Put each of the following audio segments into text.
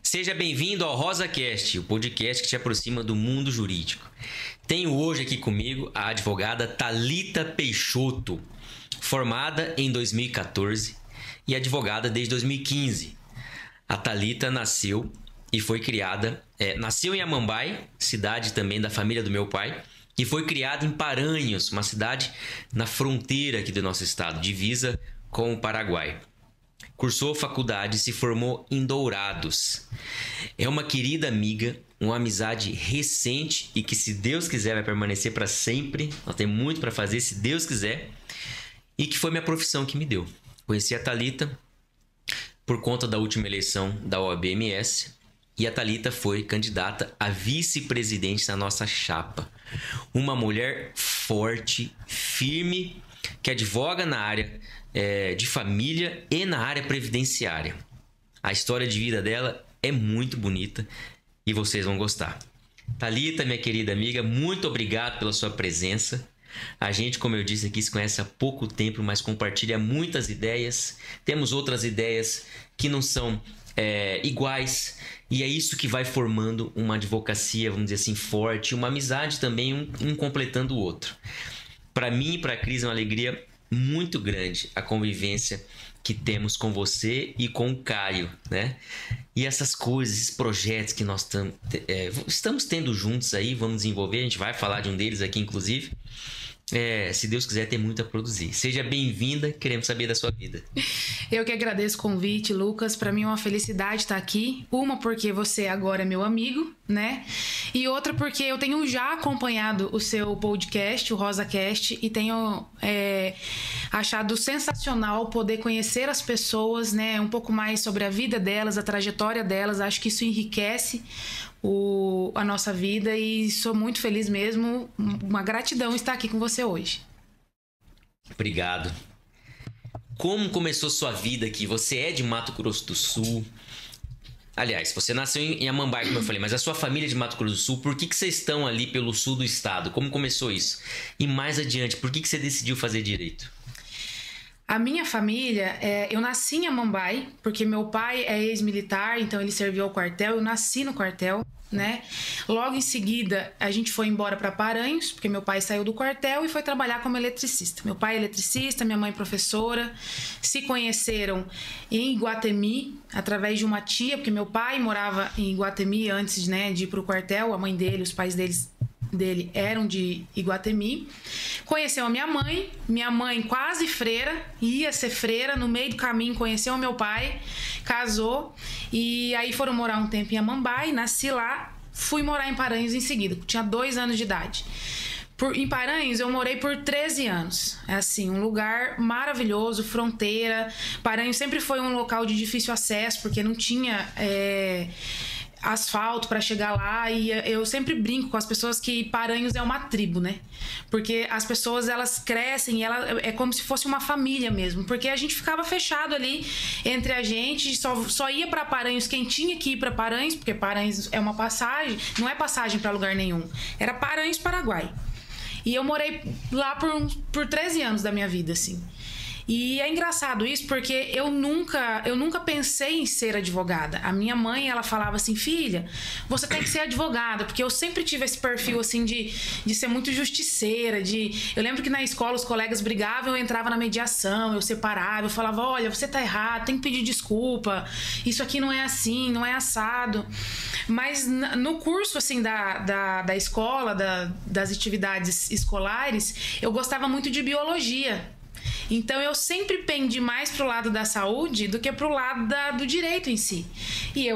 Seja bem-vindo ao RosaCast, o podcast que te aproxima do mundo jurídico. Tenho hoje aqui comigo a advogada Thalita Peixoto, formada em 2014 e advogada desde 2015. A Thalita nasceu e foi criada, nasceu em Amambai, cidade também da família do meu pai, e foi criada em Paranhos, uma cidade na fronteira aqui do nosso estado, divisa com o Paraguai. Cursou faculdade e se formou em Dourados. É uma querida amiga, uma amizade recente e que, se Deus quiser, vai permanecer para sempre. Nós temos muito para fazer, se Deus quiser. E que foi minha profissão que me deu. Conheci a Thalita por conta da última eleição da OAB-MS. E a Thalita foi candidata a vice-presidente na nossa chapa. Uma mulher forte, firme, que advoga na área de família e na área previdenciária. A história de vida dela é muito bonita e vocês vão gostar. Thalita, minha querida amiga, muito obrigado pela sua presença. A gente, como eu disse aqui, se conhece há pouco tempo, mas compartilha muitas ideias. Temos outras ideias que não são iguais, e é isso que vai formando uma advocacia, vamos dizer assim, forte, uma amizade também, um completando o outro. Para mim e para a Cris é uma alegria muito grande a convivência que temos com você e com o Caio, né? E essas coisas, esses projetos que nós estamos tendo juntos aí, vamos desenvolver, a gente vai falar de um deles aqui, inclusive. Se Deus quiser, tem muito a produzir. Seja bem-vinda, queremos saber da sua vida. Eu que agradeço o convite, Lucas. Para mim é uma felicidade estar aqui. Uma, porque você agora é meu amigo, né? E outra, porque eu tenho já acompanhado o seu podcast, o RosaCast, e tenho achado sensacional poder conhecer as pessoas, né? Um pouco mais sobre a vida delas, a trajetória delas. Acho que isso enriquece a nossa vida e sou muito feliz mesmo. Uma gratidão estar aqui com você hoje. Obrigado. Como começou sua vida aqui? Você é de Mato Grosso do Sul. Aliás, você nasceu em Amambai, como eu falei, mas a sua família é de Mato Grosso do Sul. Por que vocês estão ali pelo sul do estado? Como começou isso? E mais adiante, por que você decidiu fazer direito? A minha família, eu nasci em Amambai, porque meu pai é ex-militar, então ele serviu ao quartel, eu nasci no quartel, né? Logo em seguida, a gente foi embora para Paranhos, porque meu pai saiu do quartel e foi trabalhar como eletricista. Meu pai é eletricista, minha mãe professora, se conheceram em Iguatemi, através de uma tia, porque meu pai morava em Iguatemi antes, né, de ir pro quartel, a mãe dele, os pais dele eram de Iguatemi. Conheceu a minha mãe quase freira, ia ser freira, no meio do caminho conheceu o meu pai, casou, e aí foram morar um tempo em Amambai, nasci lá, fui morar em Paranhos em seguida, tinha 2 anos de idade. Em Paranhos eu morei por 13 anos, é assim, um lugar maravilhoso, fronteira. Paranhos sempre foi um local de difícil acesso, porque não tinha asfalto para chegar lá, e eu sempre brinco com as pessoas que Paranhos é uma tribo, né? Porque as pessoas, elas crescem, é como se fosse uma família mesmo, porque a gente ficava fechado ali entre a gente, só ia para Paranhos quem tinha que ir para Paranhos, porque Paranhos é uma passagem, não é passagem para lugar nenhum, era Paranhos, Paraguai. E eu morei lá por 13 anos da minha vida, assim. E é engraçado isso, porque eu nunca pensei em ser advogada. A minha mãe, ela falava assim: filha, você tem que ser advogada, porque eu sempre tive esse perfil assim de ser muito justiceira, eu lembro que na escola os colegas brigavam, eu entrava na mediação, eu separava, eu falava: olha, você tá errado, tem que pedir desculpa, isso aqui não é assim, não é assado. Mas no curso assim da escola, das atividades escolares, eu gostava muito de biologia. Então eu sempre pendi mais pro lado da saúde do que pro lado do direito em si. E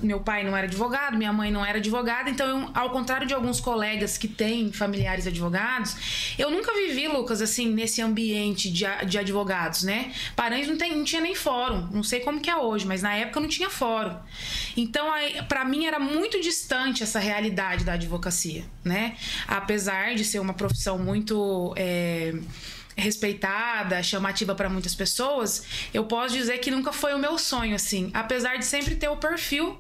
meu pai não era advogado, minha mãe não era advogada, então ao contrário de alguns colegas que têm familiares advogados, eu nunca vivi, Lucas, assim, nesse ambiente de advogados, né? Paranhos não tinha nem fórum, não sei como que é hoje, mas na época não tinha fórum. Então, para mim era muito distante essa realidade da advocacia, né? Apesar de ser uma profissão muito respeitada, chamativa para muitas pessoas, eu posso dizer que nunca foi o meu sonho, assim, apesar de sempre ter o perfil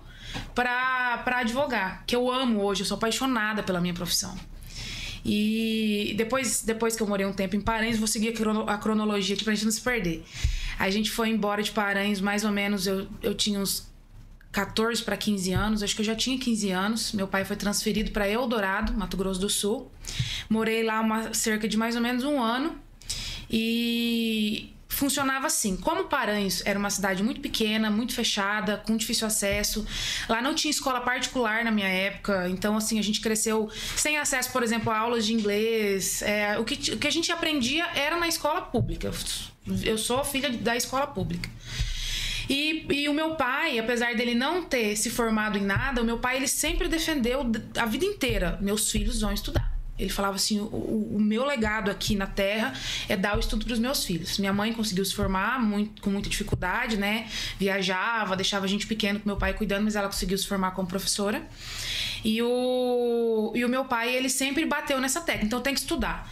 para advogar, que eu amo hoje, eu sou apaixonada pela minha profissão. E depois que eu morei um tempo em Paranhos, vou seguir a cronologia aqui pra gente não se perder. A gente foi embora de Paranhos, mais ou menos, eu tinha uns 14 para 15 anos, acho que eu já tinha 15 anos. Meu pai foi transferido para Eldorado, Mato Grosso do Sul. Morei lá cerca de mais ou menos um ano. E funcionava assim. Como Paranhos era uma cidade muito pequena, muito fechada, com difícil acesso. Lá não tinha escola particular na minha época. Então, assim, a gente cresceu sem acesso, por exemplo, a aulas de inglês. O que a gente aprendia era na escola pública. Eu sou filha da escola pública. E o meu pai, apesar dele não ter se formado em nada, o meu pai ele sempre defendeu a vida inteira: meus filhos vão estudar. Ele falava assim: o meu legado aqui na Terra é dar o estudo para os meus filhos. Minha mãe conseguiu se formar com muita dificuldade, né? Viajava, deixava a gente pequeno com meu pai cuidando, mas ela conseguiu se formar como professora. E o meu pai, ele sempre bateu nessa tecla: então tem que estudar.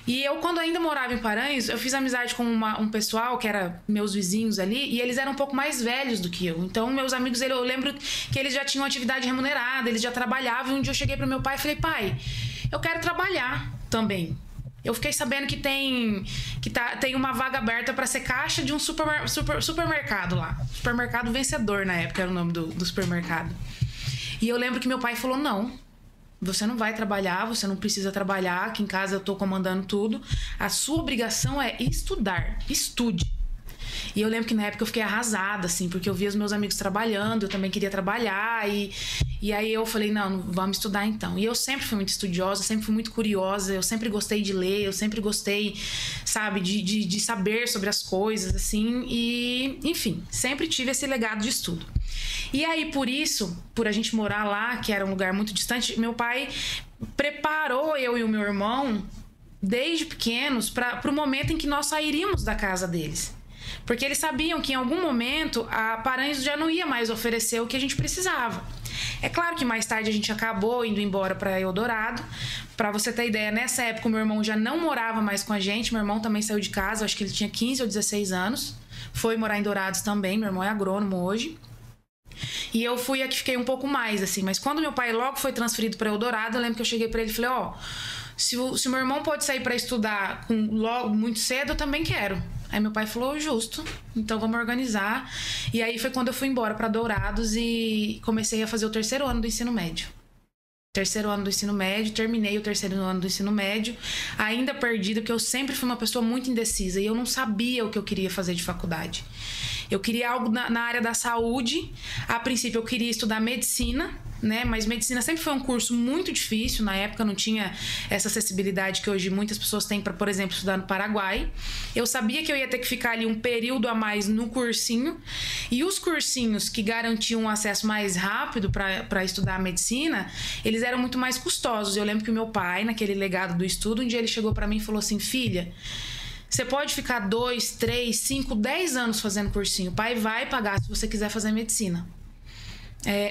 E eu, quando ainda morava em Paranhos, eu fiz amizade com um pessoal que era meus vizinhos ali, e eles eram um pouco mais velhos do que eu. Então, meus amigos, eu lembro que eles já tinham atividade remunerada, eles já trabalhavam. E um dia eu cheguei pro meu pai e falei: pai, eu quero trabalhar também. Eu fiquei sabendo que tem uma vaga aberta para ser caixa de um supermercado lá. Supermercado Vencedor, na época, era o nome do supermercado. E eu lembro que meu pai falou: não, você não vai trabalhar, você não precisa trabalhar, aqui em casa eu tô comandando tudo. A sua obrigação é estudar, estude. E eu lembro que na época eu fiquei arrasada, assim, porque eu via os meus amigos trabalhando, eu também queria trabalhar, e aí eu falei: não, vamos estudar então. E eu sempre fui muito estudiosa, sempre fui muito curiosa, eu sempre gostei de ler, eu sempre gostei, sabe, de saber sobre as coisas, assim, e, enfim, sempre tive esse legado de estudo. E aí, por a gente morar lá, que era um lugar muito distante, meu pai preparou eu e o meu irmão, desde pequenos, para o momento em que nós sairíamos da casa deles. Porque eles sabiam que em algum momento a Paranhos já não ia mais oferecer o que a gente precisava. É claro que mais tarde a gente acabou indo embora para Eldorado. Para você ter ideia, nessa época o meu irmão já não morava mais com a gente. Meu irmão também saiu de casa, acho que ele tinha 15 ou 16 anos. Foi morar em Dourados também, meu irmão é agrônomo hoje. E eu fui a que fiquei um pouco mais, assim. Mas quando meu pai logo foi transferido para Eldorado, eu lembro que eu cheguei para ele e falei: ó, se o meu irmão pode sair para estudar logo muito cedo, eu também quero. Aí meu pai falou: justo, então vamos organizar. E aí foi quando eu fui embora para Dourados e comecei a fazer o terceiro ano do ensino médio. Terceiro ano do ensino médio, terminei o terceiro ano do ensino médio, ainda perdida, porque eu sempre fui uma pessoa muito indecisa e eu não sabia o que eu queria fazer de faculdade. Eu queria algo na área da saúde. A princípio eu queria estudar medicina, né? Mas medicina sempre foi um curso muito difícil. Na época não tinha essa acessibilidade que hoje muitas pessoas têm para, por exemplo, estudar no Paraguai. Eu sabia que eu ia ter que ficar ali um período a mais no cursinho. E os cursinhos que garantiam um acesso mais rápido para estudar medicina, eles eram muito mais custosos. Eu lembro que o meu pai, naquele legado do estudo, um dia ele chegou para mim e falou assim: filha, você pode ficar 2, 3, 5, 10 anos fazendo cursinho. O pai vai pagar se você quiser fazer medicina.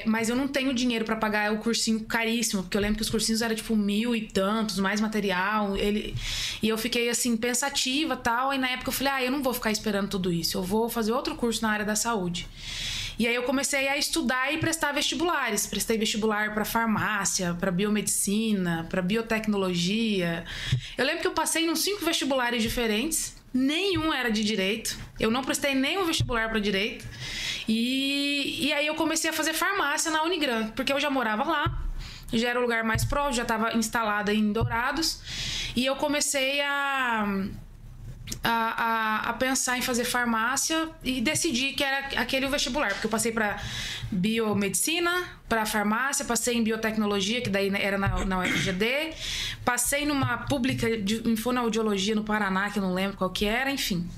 Mas eu não tenho dinheiro para pagar o cursinho caríssimo, porque eu lembro que os cursinhos eram tipo 1.000 e tantos, mais material. E eu fiquei assim, pensativa e tal. E na época eu falei: eu não vou ficar esperando tudo isso. Eu vou fazer outro curso na área da saúde. E aí eu comecei a estudar e prestar vestibulares. Prestei vestibular para farmácia, para biomedicina, para biotecnologia. Eu lembro que eu passei nos 5 vestibulares diferentes. Nenhum era de direito. Eu não prestei nenhum vestibular para direito. E aí eu comecei a fazer farmácia na Unigran, porque eu já morava lá. Já era o lugar mais próximo, já estava instalada em Dourados. E eu comecei a pensar em fazer farmácia e decidi que era aquele o vestibular, porque eu passei para biomedicina, para farmácia, passei em biotecnologia, que daí era na UFGD, passei numa pública em fonoaudiologia no Paraná, que eu não lembro qual que era, enfim.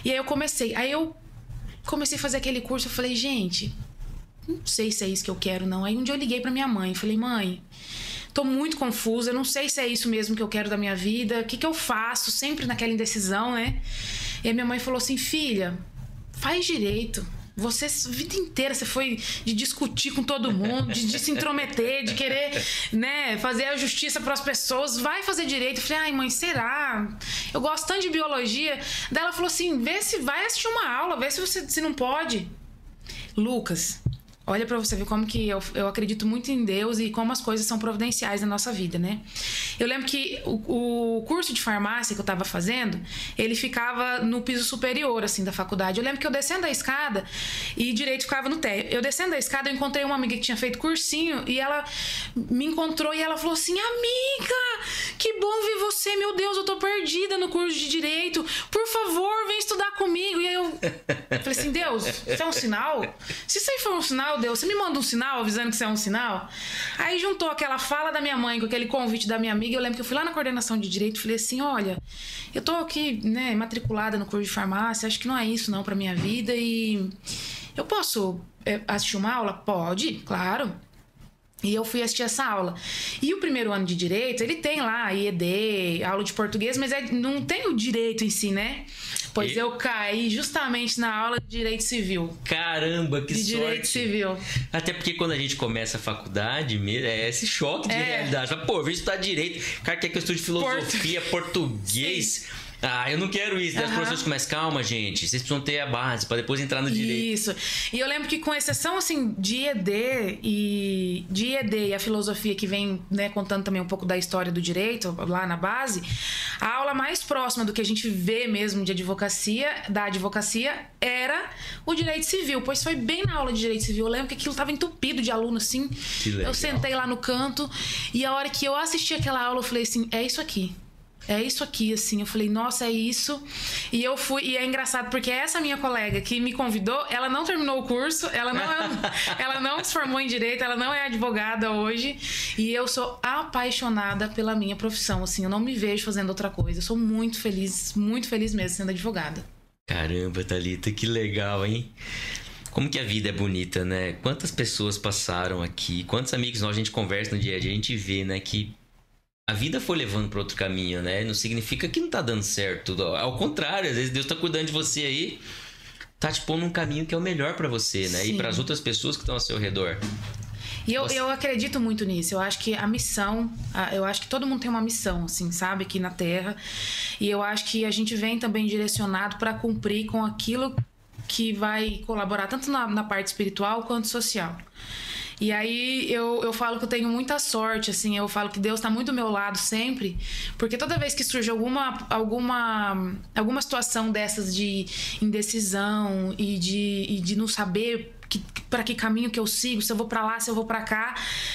E aí eu comecei a fazer aquele curso. Eu falei: gente, não sei se é isso que eu quero, não. Aí um dia eu liguei para minha mãe, falei: mãe, tô muito confusa, não sei se é isso mesmo que eu quero da minha vida, o que eu faço? Sempre naquela indecisão, né? E a minha mãe falou assim: filha, faz direito. Você, a vida inteira, você foi de discutir com todo mundo, de se intrometer, de querer, né, fazer a justiça para as pessoas. Vai fazer direito. Eu falei: ai, mãe, será? Eu gosto tanto de biologia. Daí ela falou assim: vê se vai assistir uma aula, vê se não pode. Lucas, olha pra você ver como que eu acredito muito em Deus e como as coisas são providenciais na nossa vida, né? Eu lembro que o curso de farmácia que eu tava fazendo, ele ficava no piso superior, assim, da faculdade. Eu lembro que eu descendo a escada e direito ficava no térreo. Eu descendo a escada, eu encontrei uma amiga que tinha feito cursinho e ela me encontrou e ela falou assim: amiga, que bom ver você, meu Deus, eu tô perdida no curso de direito, por favor, vem estudar comigo. E aí eu falei assim: Deus, isso é um sinal? Se isso aí for um sinal, Deus, você me manda um sinal avisando que isso é um sinal? Aí juntou aquela fala da minha mãe com aquele convite da minha amiga. Eu lembro que eu fui lá na coordenação de direito e falei assim: olha, eu tô aqui, né, matriculada no curso de farmácia, acho que não é isso não pra minha vida e eu posso assistir uma aula? Pode, claro. E eu fui assistir essa aula. E o primeiro ano de direito, ele tem lá IED, aula de português, mas não tem o direito em si, né? Pois eu caí justamente na aula de direito civil. Caramba, que sorte! De direito civil. Até porque quando a gente começa a faculdade, é esse choque de realidade. Pô, eu vim estudar direito, o cara quer que eu estude filosofia, português... Sim. Ah, eu não quero isso. Daí os professores começam: calma, gente, vocês precisam ter a base pra depois entrar no direito. Isso. E eu lembro que, com exceção, assim, de ED e a filosofia, que vem, né, contando também um pouco da história do direito lá na base, a aula mais próxima do que a gente vê mesmo de da advocacia era o direito civil, pois foi bem na aula de direito civil. Eu lembro que aquilo tava entupido de aluno, assim. Que legal. Eu sentei lá no canto e a hora que eu assisti aquela aula, eu falei assim: é isso aqui. É isso aqui, assim. Eu falei: nossa, é isso. E eu fui. E é engraçado porque essa minha colega que me convidou, ela não terminou o curso, ela não se formou em direito, ela não é advogada hoje. E eu sou apaixonada pela minha profissão, assim. Eu não me vejo fazendo outra coisa. Eu sou muito feliz mesmo sendo advogada. Caramba, Thalita, que legal, hein? Como que a vida é bonita, né? Quantas pessoas passaram aqui, quantos amigos nós a gente conversa no dia a dia, a gente vê, né, que a vida foi levando para outro caminho, né? Não significa que não tá dando certo. Ao contrário, às vezes Deus tá cuidando de você aí, tá te pondo num caminho que é o melhor para você, né? Sim. E para as outras pessoas que estão ao seu redor. E eu acredito muito nisso. Eu acho que a missão... Eu acho que todo mundo tem uma missão, assim, sabe? Aqui na Terra. E eu acho que a gente vem também direcionado para cumprir com aquilo que vai colaborar tanto na parte espiritual quanto social. E aí eu falo que eu tenho muita sorte, assim, eu falo que Deus tá muito do meu lado sempre, porque toda vez que surge alguma situação dessas de indecisão e de não saber para que caminho que eu sigo, se eu vou para lá, se eu vou para cá,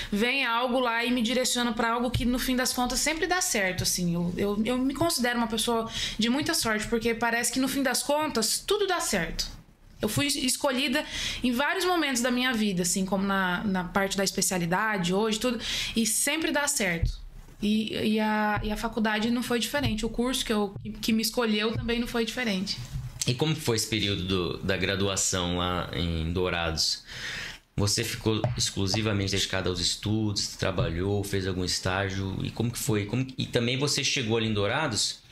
vem algo lá e me direciona para algo que no fim das contas sempre dá certo, assim. Eu me considero uma pessoa de muita sorte, porque parece que no fim das contas tudo dá certo. Eu fui escolhida em vários momentos da minha vida, assim, como na parte da especialidade, hoje, tudo, e sempre dá certo. E a faculdade não foi diferente. O curso que me escolheu também não foi diferente. E como foi esse período da graduação lá em Dourados? Você ficou exclusivamente dedicado aos estudos, trabalhou, fez algum estágio? E como que foi? E também você chegou ali em Dourados...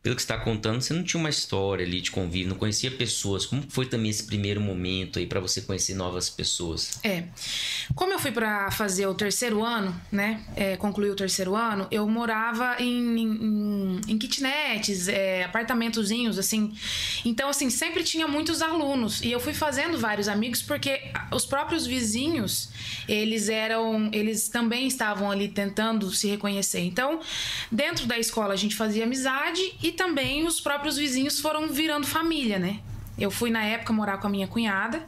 Pelo que você está contando, você não tinha uma história ali de convívio, não conhecia pessoas. Como foi também esse primeiro momento aí para você conhecer novas pessoas? Como eu fui para fazer o terceiro ano, né? Concluir o terceiro ano, eu morava em kitnets, apartamentozinhos, assim. Então, assim, sempre tinha muitos alunos. E eu fui fazendo vários amigos porque os próprios vizinhos, eles também estavam ali tentando se reconhecer. Então, dentro da escola a gente fazia amizade e também os próprios vizinhos foram virando família, né? Eu fui, na época, morar com a minha cunhada,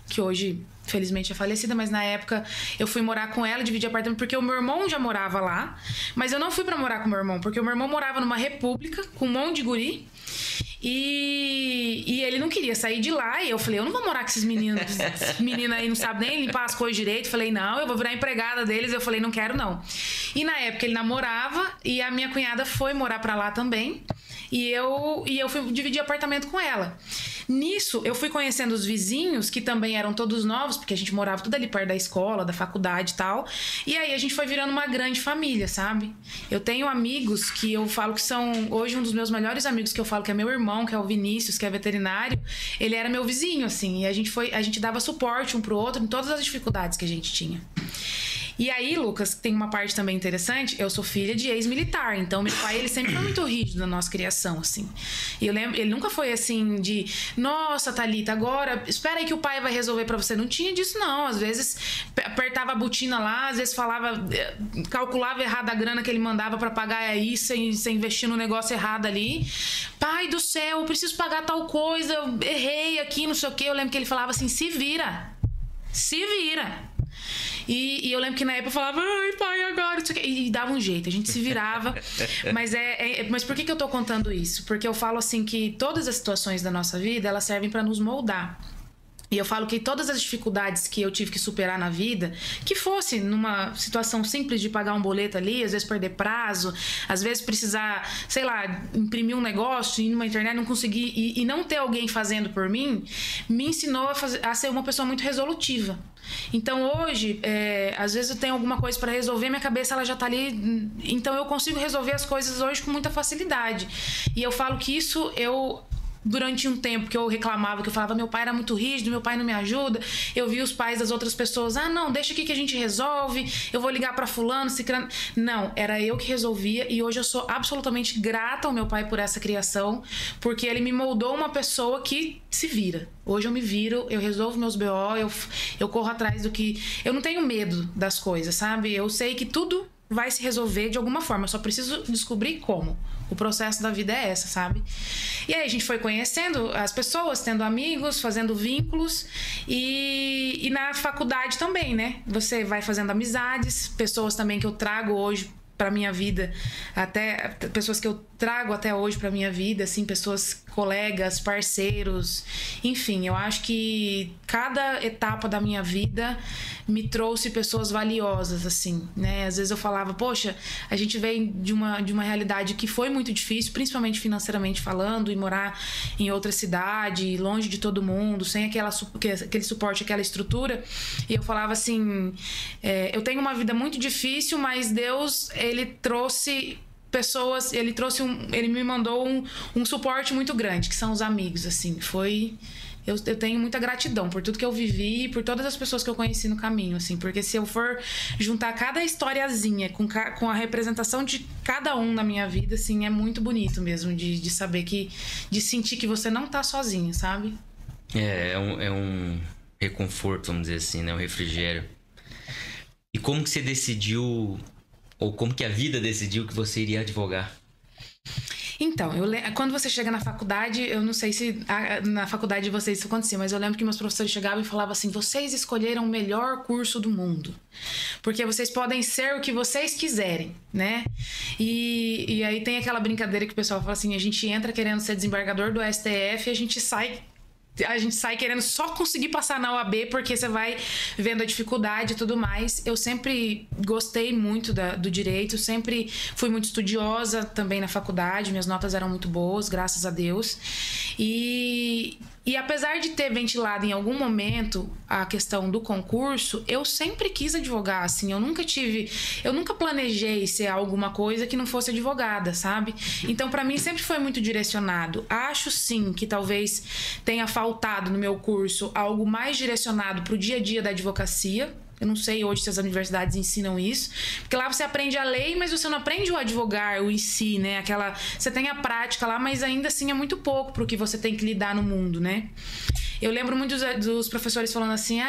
que hoje, felizmente, é falecida, mas na época eu fui morar com ela, dividir apartamento, porque o meu irmão já morava lá, mas eu não fui pra morar com o meu irmão, porque o meu irmão morava numa república, com um monte de guri, e ele não queria sair de lá, e eu falei: eu não vou morar com esses meninos aí, não sabem nem limpar as coisas direito. Falei: não, eu vou virar empregada deles. Eu falei: não quero, não. E na época ele namorava, e a minha cunhada foi morar pra lá também, e eu fui dividir apartamento com ela. Nisso, eu fui conhecendo os vizinhos, que também eram todos novos, porque a gente morava tudo ali perto da escola, da faculdade e tal. E aí a gente foi virando uma grande família, sabe? Eu tenho amigos que eu falo que são... Hoje, um dos meus melhores amigos, que eu falo que é meu irmão, que é o Vinícius, que é veterinário, ele era meu vizinho, assim. E a gente dava suporte um pro outro em todas as dificuldades que a gente tinha. E aí, Lucas, tem uma parte também interessante. Eu sou filha de ex-militar, então meu pai, ele sempre foi muito rígido na nossa criação, assim. E eu lembro, ele nunca foi assim de, nossa, Thalita, agora espera aí que o pai vai resolver pra você. Não tinha disso, não. Às vezes apertava a botina lá, às vezes falava, calculava errado a grana que ele mandava pra pagar aí, sem investir no negócio errado ali. Pai do céu, eu preciso pagar tal coisa, eu errei aqui, não sei o quê. Eu lembro que ele falava assim, se vira. Se vira. E eu lembro que na época eu falava, ai, pai, agora, isso aqui. E dava um jeito, a gente se virava. Mas por que eu tô contando isso? Porque eu falo assim que todas as situações da nossa vida, elas servem para nos moldar. E eu falo que todas as dificuldades que eu tive que superar na vida, que fosse numa situação simples de pagar um boleto ali, às vezes perder prazo, às vezes precisar, sei lá, imprimir um negócio, ir numa internet, não conseguir, e não ter alguém fazendo por mim, me ensinou a ser uma pessoa muito resolutiva. Então hoje, às vezes eu tenho alguma coisa para resolver, minha cabeça ela já tá ali, então eu consigo resolver as coisas hoje com muita facilidade. E eu falo que isso durante um tempo que eu reclamava, que eu falava, meu pai era muito rígido, meu pai não me ajuda, eu vi os pais das outras pessoas, não, deixa aqui que a gente resolve, eu vou ligar pra fulano, ciclano. Não, era eu que resolvia, e hoje eu sou absolutamente grata ao meu pai por essa criação, porque ele me moldou uma pessoa que se vira. Hoje eu me viro, eu resolvo meus BO, eu corro atrás do que... Eu não tenho medo das coisas, sabe? Eu sei que tudo vai se resolver de alguma forma, eu só preciso descobrir como. O processo da vida é essa, sabe? E aí a gente foi conhecendo as pessoas, tendo amigos, fazendo vínculos e na faculdade também, né? Você vai fazendo amizades, pessoas também que eu trago hoje pra minha vida, até pessoas que eu trago até hoje pra minha vida, assim, pessoas, colegas, parceiros, enfim, eu acho que cada etapa da minha vida me trouxe pessoas valiosas, assim, né? Às vezes eu falava, poxa, a gente vem de uma realidade que foi muito difícil, principalmente financeiramente falando, e morar em outra cidade, longe de todo mundo, sem aquele suporte, aquela estrutura, e eu falava assim, eu tenho uma vida muito difícil, mas Deus, ele trouxe pessoas, ele me mandou um suporte muito grande, que são os amigos, assim, eu tenho muita gratidão por tudo que eu vivi e por todas as pessoas que eu conheci no caminho, assim, porque se eu for juntar cada historiazinha com a representação de cada um na minha vida, assim, é muito bonito mesmo de saber de sentir que você não tá sozinho, sabe? É um reconforto, vamos dizer assim, né? Um refrigério. E como que você decidiu, ou como que a vida decidiu que você iria advogar? Então, quando você chega na faculdade, eu não sei se na faculdade de vocês isso acontecia, mas eu lembro que meus professores chegavam e falavam assim, vocês escolheram o melhor curso do mundo, porque vocês podem ser o que vocês quiserem, né? E aí tem aquela brincadeira que o pessoal fala assim, a gente entra querendo ser desembargador do STF e a gente sai querendo só conseguir passar na OAB, porque você vai vendo a dificuldade e tudo mais. Eu sempre gostei muito do direito, sempre fui muito estudiosa também na faculdade, minhas notas eram muito boas, graças a Deus. E apesar de ter ventilado em algum momento a questão do concurso, eu sempre quis advogar, assim, eu nunca planejei ser alguma coisa que não fosse advogada, sabe? Então, pra mim, sempre foi muito direcionado. Acho, sim, que talvez tenha faltado no meu curso algo mais direcionado pro dia a dia da advocacia. Eu não sei hoje se as universidades ensinam isso, porque lá você aprende a lei, mas você não aprende o advogar, o em si, né? Você tem a prática lá, mas ainda assim é muito pouco pro que você tem que lidar no mundo, né? Eu lembro muito dos professores falando assim,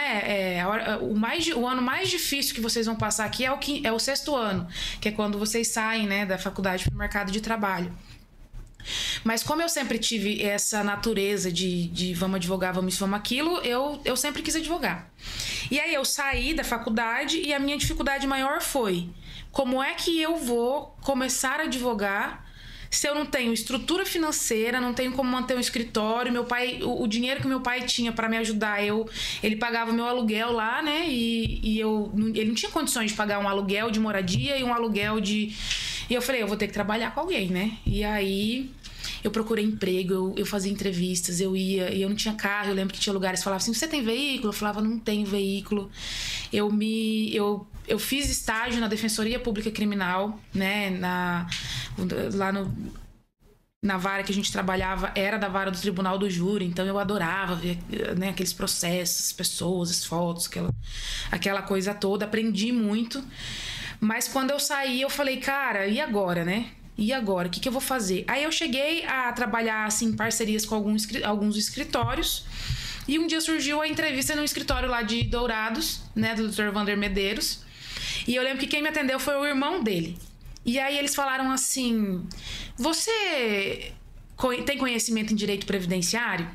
o ano mais difícil que vocês vão passar aqui é o 6º ano, que é quando vocês saem, né, da faculdade pro mercado de trabalho. Mas como eu sempre tive essa natureza de vamos advogar, vamos isso, vamos aquilo, eu sempre quis advogar. E aí eu saí da faculdade e a minha dificuldade maior foi, como é que eu vou começar a advogar se eu não tenho estrutura financeira, não tenho como manter um escritório? Meu pai, o dinheiro que meu pai tinha para me ajudar, ele pagava o meu aluguel lá, né? E ele não tinha condições de pagar um aluguel de moradia e um aluguel de... E eu falei, eu vou ter que trabalhar com alguém, né? E aí eu procurei emprego, eu fazia entrevistas, eu ia, e eu não tinha carro. Eu lembro que tinha lugares que falavam assim, você tem veículo? Eu falava, não tenho veículo. Eu fiz estágio na Defensoria Pública Criminal, né? Lá no na vara que a gente trabalhava era da vara do Tribunal do Júri, então eu adorava ver, né, aqueles processos, as pessoas, as fotos, aquela coisa toda. Aprendi muito. Mas quando eu saí, eu falei, cara, e agora, né? E agora? O que eu vou fazer? Aí eu cheguei a trabalhar assim, em parcerias com alguns escritórios. E um dia surgiu a entrevista no escritório lá de Dourados, né, do Dr. Vander Medeiros. E eu lembro que quem me atendeu foi o irmão dele. E aí eles falaram assim, você tem conhecimento em direito previdenciário?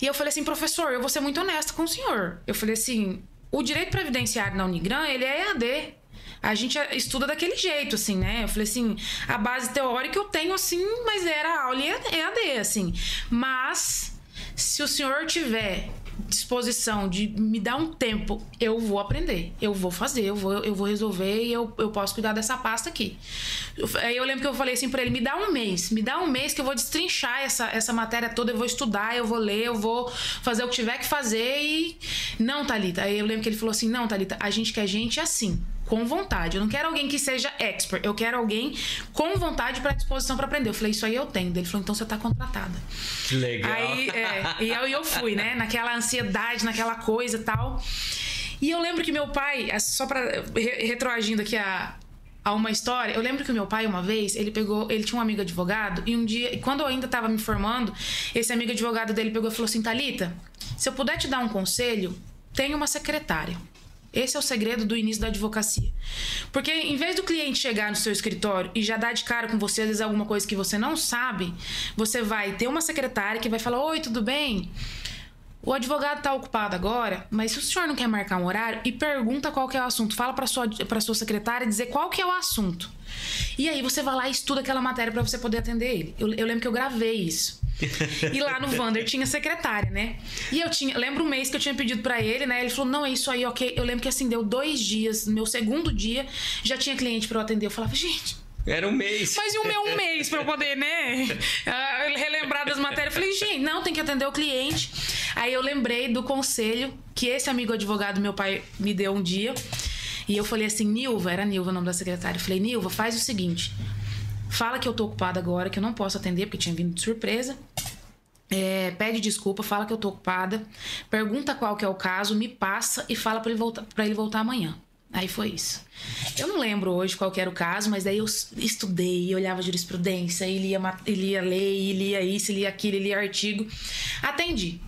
E eu falei assim, professor, eu vou ser muito honesta com o senhor. Eu falei assim, o direito previdenciário na Unigran, ele é EAD. A gente estuda daquele jeito, assim, né? Eu falei assim, a base teórica eu tenho, assim, mas era aula EAD, assim. Mas, se o senhor tiver disposição de me dar um tempo, eu vou aprender, eu vou fazer, eu vou resolver e eu posso cuidar dessa pasta aqui. Aí eu lembro que eu falei assim pra ele, me dá um mês que eu vou destrinchar essa matéria toda, eu vou estudar, eu vou ler, eu vou fazer o que tiver que fazer e... Não, Thalita. Aí eu lembro que ele falou assim, não, Thalita, a gente quer gente assim, com vontade. Eu não quero alguém que seja expert, eu quero alguém com vontade para disposição para aprender. Eu falei, isso aí eu tenho. Ele falou, então você tá contratada. Que legal. Aí, e aí eu fui, né? Naquela ansiedade, naquela coisa e tal. E eu lembro que meu pai, só para retroagindo aqui a uma história, eu lembro que o meu pai, uma vez, ele tinha um amigo advogado, e um dia, quando eu ainda estava me formando, esse amigo advogado dele pegou e falou assim, Thalita, se eu puder te dar um conselho, tenha uma secretária. Esse é o segredo do início da advocacia. Porque em vez do cliente chegar no seu escritório e já dar de cara com você, às vezes alguma coisa que você não sabe, você vai ter uma secretária que vai falar, oi, tudo bem? O advogado está ocupado agora, mas se o senhor não quer marcar um horário, e pergunta qual que é o assunto, fala para sua secretária dizer qual que é o assunto. E aí você vai lá e estuda aquela matéria para você poder atender ele. Eu lembro que eu gravei isso. E lá no Vander tinha secretária, né? E lembro um mês que eu tinha pedido pra ele, né? Ele falou, não, é isso aí, ok. Eu lembro que assim, deu 2 dias, no meu segundo dia, já tinha cliente pra eu atender. Eu falava, gente... Era um mês. Mas e o meu mês pra eu poder, né? Relembrar das matérias. Eu falei, gente, não, tem que atender o cliente. Aí eu lembrei do conselho que esse amigo advogado, meu pai, me deu um dia. E eu falei assim, Nilva, era Nilva o nome da secretária. Eu falei, Nilva, faz o seguinte... Fala que eu tô ocupada agora, que eu não posso atender, porque tinha vindo de surpresa. Pede desculpa, fala que eu tô ocupada. Pergunta qual que é o caso, me passa e fala pra ele voltar amanhã. Aí foi isso. Eu não lembro hoje qual que era o caso, mas daí eu estudei, olhava jurisprudência, ele ia ler, lia isso, lia aquilo, lia artigo. Atendi.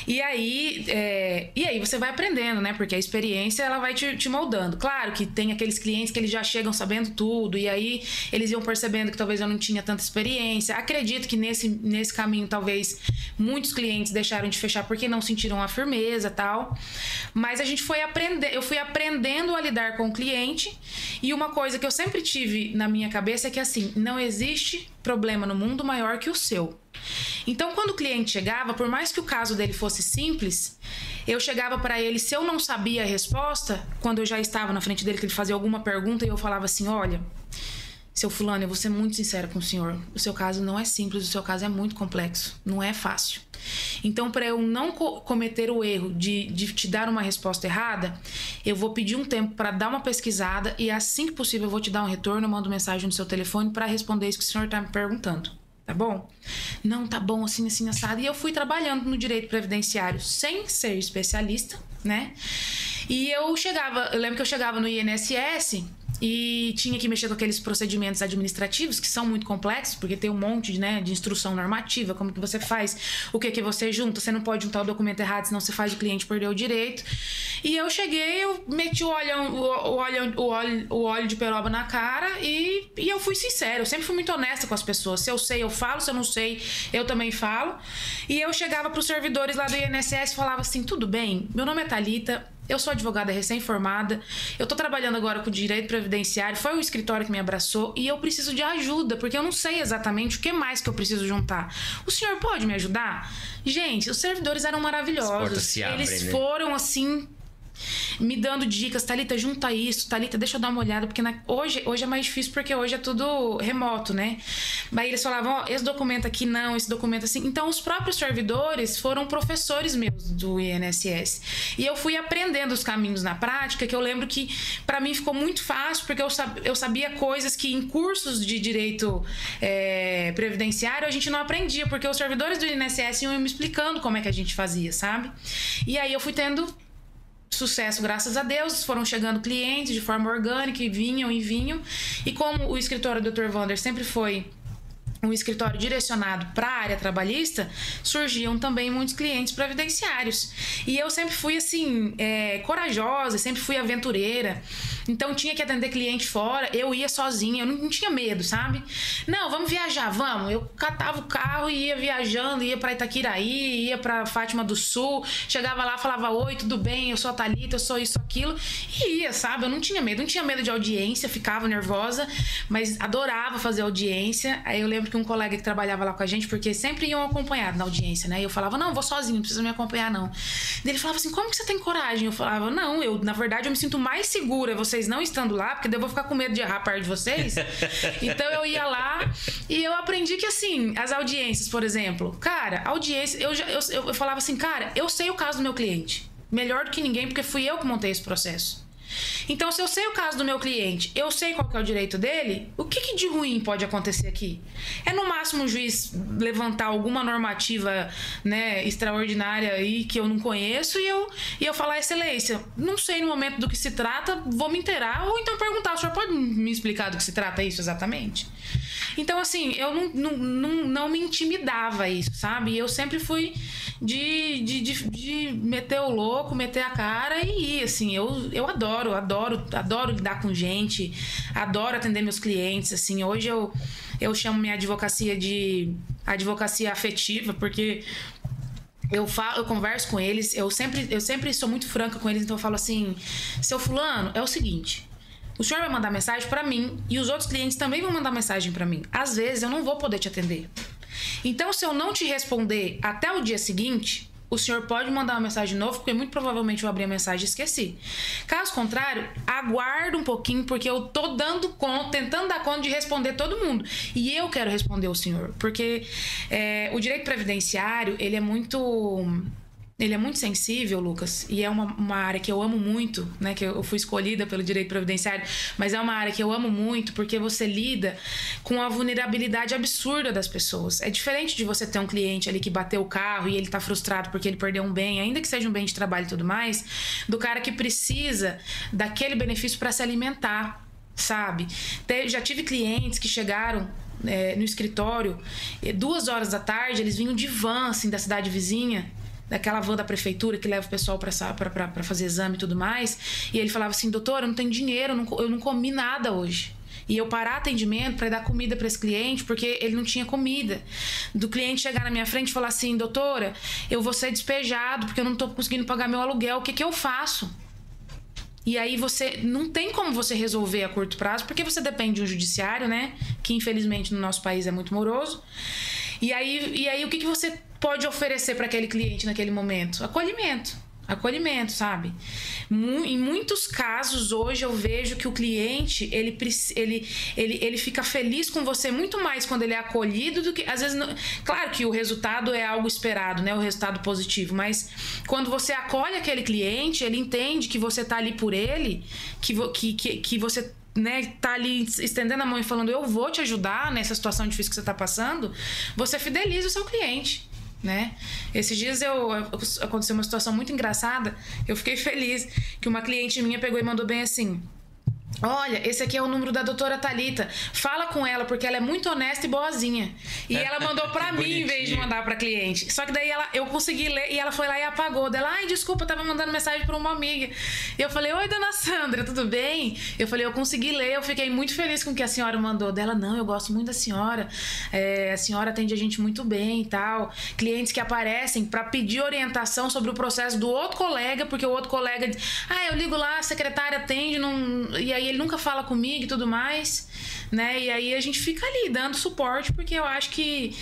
E aí você vai aprendendo, né? Porque a experiência, ela vai te moldando. Claro que tem aqueles clientes que eles já chegam sabendo tudo, e aí eles iam percebendo que talvez eu não tinha tanta experiência. Acredito que nesse caminho, talvez, muitos clientes deixaram de fechar porque não sentiram a firmeza e tal. Mas a gente foi eu fui aprendendo a lidar com o cliente. E uma coisa que eu sempre tive na minha cabeça é que, assim, não existe problema no mundo maior que o seu. Então, quando o cliente chegava, por mais que o caso dele fosse simples, eu chegava para ele, se eu não sabia a resposta, quando eu já estava na frente dele, que ele fazia alguma pergunta, e eu falava assim, olha, seu fulano, eu vou ser muito sincera com o senhor, o seu caso não é simples, o seu caso é muito complexo, não é fácil. Então, para eu não cometer o erro de te dar uma resposta errada, eu vou pedir um tempo para dar uma pesquisada e assim que possível eu vou te dar um retorno, eu mando mensagem no seu telefone para responder isso que o senhor está me perguntando. Tá bom? Não, tá bom, assim, assado. E eu fui trabalhando no direito previdenciário sem ser especialista, né? E eu lembro que eu chegava no INSS e tinha que mexer com aqueles procedimentos administrativos que são muito complexos, porque tem um monte, né, de instrução normativa, como que você faz, o que você junta, você não pode juntar o documento errado, senão você faz o cliente perder o direito. E eu cheguei, eu meti o óleo de peroba na cara e eu fui sincera, eu sempre fui muito honesta com as pessoas. Se eu sei, eu falo, se eu não sei, eu também falo. E eu chegava pros servidores lá do INSS e falava assim, tudo bem, meu nome é Thalita, eu sou advogada recém-formada, eu tô trabalhando agora com direito previdenciário, foi o escritório que me abraçou e eu preciso de ajuda, porque eu não sei exatamente o que mais que eu preciso juntar. O senhor pode me ajudar? Gente, os servidores eram maravilhosos. Eles foram assim... me dando dicas. Thalita, junta isso. Thalita, deixa eu dar uma olhada, porque hoje é mais difícil, porque hoje é tudo remoto, né? Aí eles falavam, ó, esse documento aqui não, esse documento assim. Então, os próprios servidores foram professores meus do INSS. E eu fui aprendendo os caminhos na prática, que eu lembro que para mim ficou muito fácil, porque eu sabia coisas que em cursos de direito previdenciário a gente não aprendia, porque os servidores do INSS iam me explicando como é que a gente fazia, sabe? E aí eu fui tendo sucesso, graças a Deus, foram chegando clientes de forma orgânica e vinham. E como o escritório do Dr. Wander sempre foi um escritório direcionado para a área trabalhista, surgiam também muitos clientes previdenciários. E eu sempre fui, assim, corajosa, sempre fui aventureira. Então, tinha que atender cliente fora, eu ia sozinha, eu não tinha medo, sabe? Não, vamos viajar, vamos. Eu catava o carro e ia viajando, ia para Itaquiraí, ia para Fátima do Sul, chegava lá, falava, oi, tudo bem, eu sou a Thalita, eu sou isso, aquilo, e ia, sabe? Eu não tinha medo de audiência, ficava nervosa, mas adorava fazer audiência. Aí eu lembro que um colega que trabalhava lá com a gente, porque sempre iam acompanhado na audiência, né? E eu falava, não, vou sozinho, não precisa me acompanhar, não. Daí ele falava assim, como que você tem coragem? Eu falava, não, na verdade, eu me sinto mais segura vocês não estando lá, porque daí eu vou ficar com medo de errar perto de vocês. Então eu ia lá e eu aprendi que, assim, as audiências, por exemplo, cara, audiência, eu falava assim, cara, eu sei o caso do meu cliente, melhor do que ninguém, porque fui eu que montei esse processo. Então, se eu sei o caso do meu cliente, eu sei qual que é o direito dele, o que de ruim pode acontecer aqui? É no máximo o juiz levantar alguma normativa, né, extraordinária aí que eu não conheço e eu falar, excelência, não sei no momento do que se trata, vou me inteirar, ou então perguntar, o senhor pode me explicar do que se trata isso exatamente? Então, assim, eu não me intimidava isso, sabe? Eu sempre fui de meter o louco, meter a cara e ir, assim, eu adoro lidar com gente, adoro atender meus clientes, assim, hoje eu chamo minha advocacia de advocacia afetiva, porque eu converso com eles, eu sempre sou muito franca com eles, então eu falo assim, seu fulano, é o seguinte, o senhor vai mandar mensagem pra mim e os outros clientes também vão mandar mensagem pra mim. Às vezes eu não vou poder te atender. Então, se eu não te responder até o dia seguinte, o senhor pode mandar uma mensagem de novo, porque muito provavelmente eu abri a mensagem e esqueci. Caso contrário, aguarda um pouquinho, porque eu tô tentando dar conta de responder todo mundo. E eu quero responder o senhor, porque o direito previdenciário, ele é muito sensível, Lucas, e é uma área que eu amo muito, né, que eu fui escolhida pelo direito previdenciário, mas é uma área que eu amo muito porque você lida com a vulnerabilidade absurda das pessoas. É diferente de você ter um cliente ali que bateu o carro e ele tá frustrado porque ele perdeu um bem, ainda que seja um bem de trabalho e tudo mais, do cara que precisa daquele benefício para se alimentar, sabe? Já tive clientes que chegaram no escritório, 2 horas da tarde, eles vinham de van, assim, da cidade vizinha, daquela van da prefeitura que leva o pessoal para fazer exame e tudo mais. E ele falava assim, doutora, eu não tenho dinheiro, eu não comi nada hoje. E eu parar atendimento para dar comida para esse cliente, porque ele não tinha comida. Do cliente chegar na minha frente e falar assim, doutora, eu vou ser despejado porque eu não tô conseguindo pagar meu aluguel, o que eu faço? E aí você não tem como você resolver a curto prazo, porque você depende de um judiciário, né? Que infelizmente no nosso país é muito moroso. E aí o que você pode oferecer para aquele cliente naquele momento? Acolhimento, sabe? Em muitos casos hoje eu vejo que o cliente ele fica feliz com você muito mais quando ele é acolhido do que às vezes claro que o resultado é algo esperado, né? O resultado positivo, mas quando você acolhe aquele cliente, ele entende que você tá ali por ele, que você, né, tá ali estendendo a mão e falando eu vou te ajudar nessa situação difícil que você tá passando, você fideliza o seu cliente, né? Esses dias aconteceu uma situação muito engraçada. Eu fiquei feliz que uma cliente minha pegou e mandou bem assim: olha, esse aqui é o número da doutora Thalita, fala com ela porque ela é muito honesta e boazinha. E ela mandou pra mim em vez de mandar pra cliente. Só que daí eu consegui ler e ela foi lá e apagou dela. Ai, desculpa, eu tava mandando mensagem pra uma amiga. E eu falei, oi, dona Sandra, tudo bem? Eu falei, eu consegui ler, eu fiquei muito feliz com o que a senhora mandou. Dela, não, eu gosto muito da senhora, a senhora atende a gente muito bem e tal. Clientes que aparecem pra pedir orientação sobre o processo do outro colega, porque o outro colega diz, eu ligo lá, a secretária atende, não... e aí ele nunca fala comigo e tudo mais, né? E aí a gente fica ali dando suporte, porque eu acho que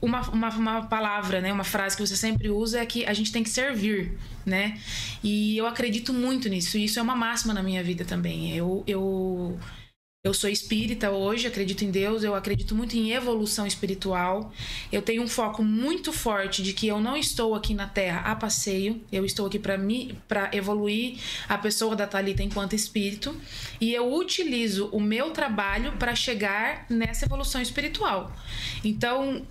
uma palavra, né? Uma frase que você sempre usa é que a gente tem que servir, né? E eu acredito muito nisso. E isso é uma máxima na minha vida também. Eu sou espírita hoje, acredito em Deus, eu acredito muito em evolução espiritual. Eu tenho um foco muito forte de que eu não estou aqui na Terra a passeio. Eu estou aqui para evoluir a pessoa da Thalita enquanto espírito. E eu utilizo o meu trabalho para chegar nessa evolução espiritual. Então,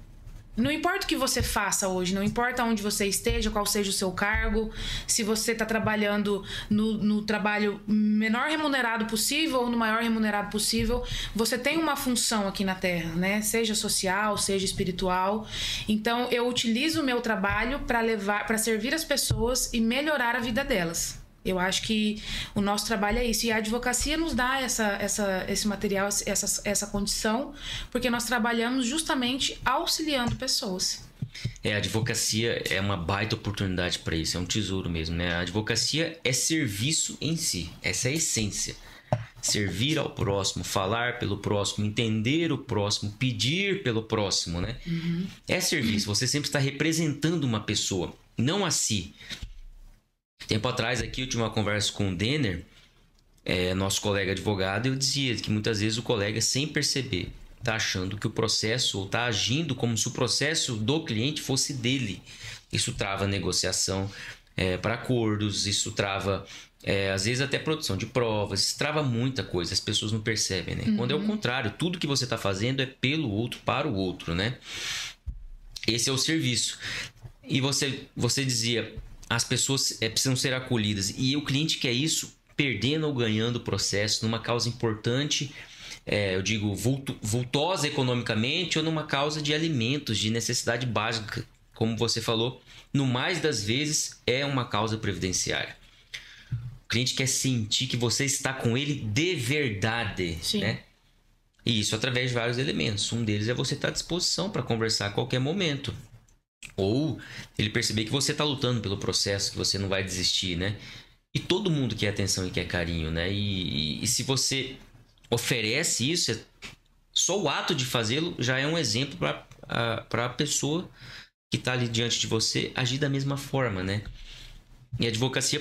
não importa o que você faça hoje, não importa onde você esteja, qual seja o seu cargo, se você está trabalhando no trabalho menor remunerado possível ou no maior remunerado possível, você tem uma função aqui na Terra, né? Seja social, seja espiritual. Então, eu utilizo o meu trabalho para servir as pessoas e melhorar a vida delas. Eu acho que o nosso trabalho é isso. E a advocacia nos dá esse material, essa condição, porque nós trabalhamos justamente auxiliando pessoas. A advocacia é uma baita oportunidade para isso, é um tesouro mesmo, né? A advocacia é serviço em si, essa é a essência. Servir ao próximo, falar pelo próximo, entender o próximo, pedir pelo próximo, né? Uhum. É serviço, você sempre está representando uma pessoa, não a si. Tempo atrás aqui eu tive uma conversa com o Denner, nosso colega advogado, e eu dizia que muitas vezes o colega, sem perceber, está achando que o processo, ou está agindo como se o processo do cliente fosse dele. Isso trava negociação para acordos, isso trava, às vezes, até produção de provas, isso trava muita coisa, as pessoas não percebem, né? Uhum. Quando é o contrário, tudo que você está fazendo é pelo outro, para o outro, né? Esse é o serviço. E você dizia... As pessoas precisam ser acolhidas. E o cliente quer isso, perdendo ou ganhando o processo, numa causa importante, eu digo, vultosa economicamente, ou numa causa de alimentos, de necessidade básica. Como você falou, no mais das vezes é uma causa previdenciária. O cliente quer sentir que você está com ele de verdade. Sim. Né? E isso através de vários elementos. Um deles é você estar à disposição para conversar a qualquer momento. Ou ele perceber que você está lutando pelo processo, que você não vai desistir, né? E todo mundo quer atenção e quer carinho, né? E se você oferece isso, só o ato de fazê-lo já é um exemplo para a pessoa que está ali diante de você agir da mesma forma, né? E a advocacia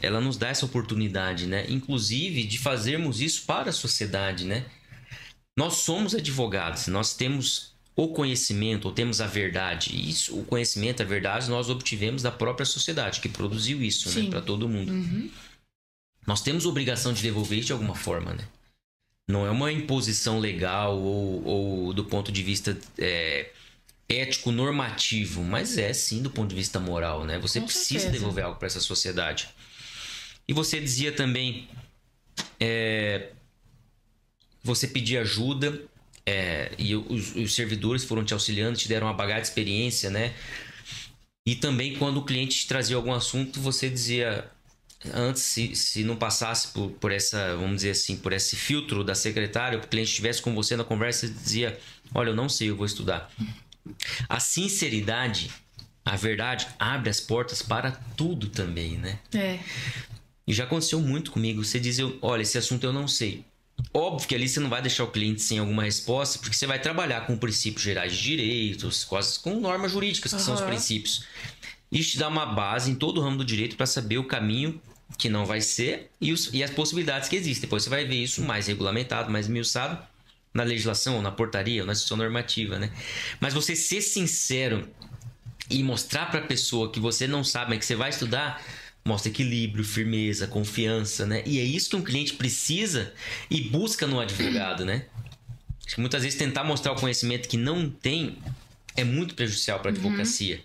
ela nos dá essa oportunidade, né? Inclusive de fazermos isso para a sociedade, né? Nós somos advogados, nós temos o conhecimento, ou temos a verdade. Isso, o conhecimento, a verdade, nós obtivemos da própria sociedade, que produziu isso, né, para todo mundo. Uhum. Nós temos obrigação de devolver isso de alguma forma, né? Não é uma imposição legal ou do ponto de vista ético, normativo, mas é sim do ponto de vista moral, né? Você precisa devolver algo para essa sociedade. E você dizia também, você pedir ajuda, e os servidores foram te auxiliando, te deram uma bagagem de experiência, né? E também quando o cliente te trazia algum assunto, você dizia antes, se não passasse por essa, vamos dizer assim, por esse filtro da secretária, o cliente estivesse com você na conversa, dizia, olha, eu não sei, eu vou estudar. A sinceridade, a verdade, abre as portas para tudo também, né? E já aconteceu muito comigo. Você diz, olha, esse assunto eu não sei. Óbvio que ali você não vai deixar o cliente sem alguma resposta, porque você vai trabalhar com princípios gerais de direitos, com normas jurídicas, que são os princípios. Isso te dá uma base em todo o ramo do direito para saber o caminho que não vai ser e as possibilidades que existem. Depois você vai ver isso mais regulamentado, mais esmiuçado na legislação, ou na portaria, ou na instituição normativa, né? Mas você ser sincero e mostrar para a pessoa que você não sabe, mas que você vai estudar, mostra equilíbrio, firmeza, confiança, né? E é isso que um cliente precisa e busca no advogado, né? Acho que muitas vezes tentar mostrar o conhecimento que não tem é muito prejudicial para a advocacia.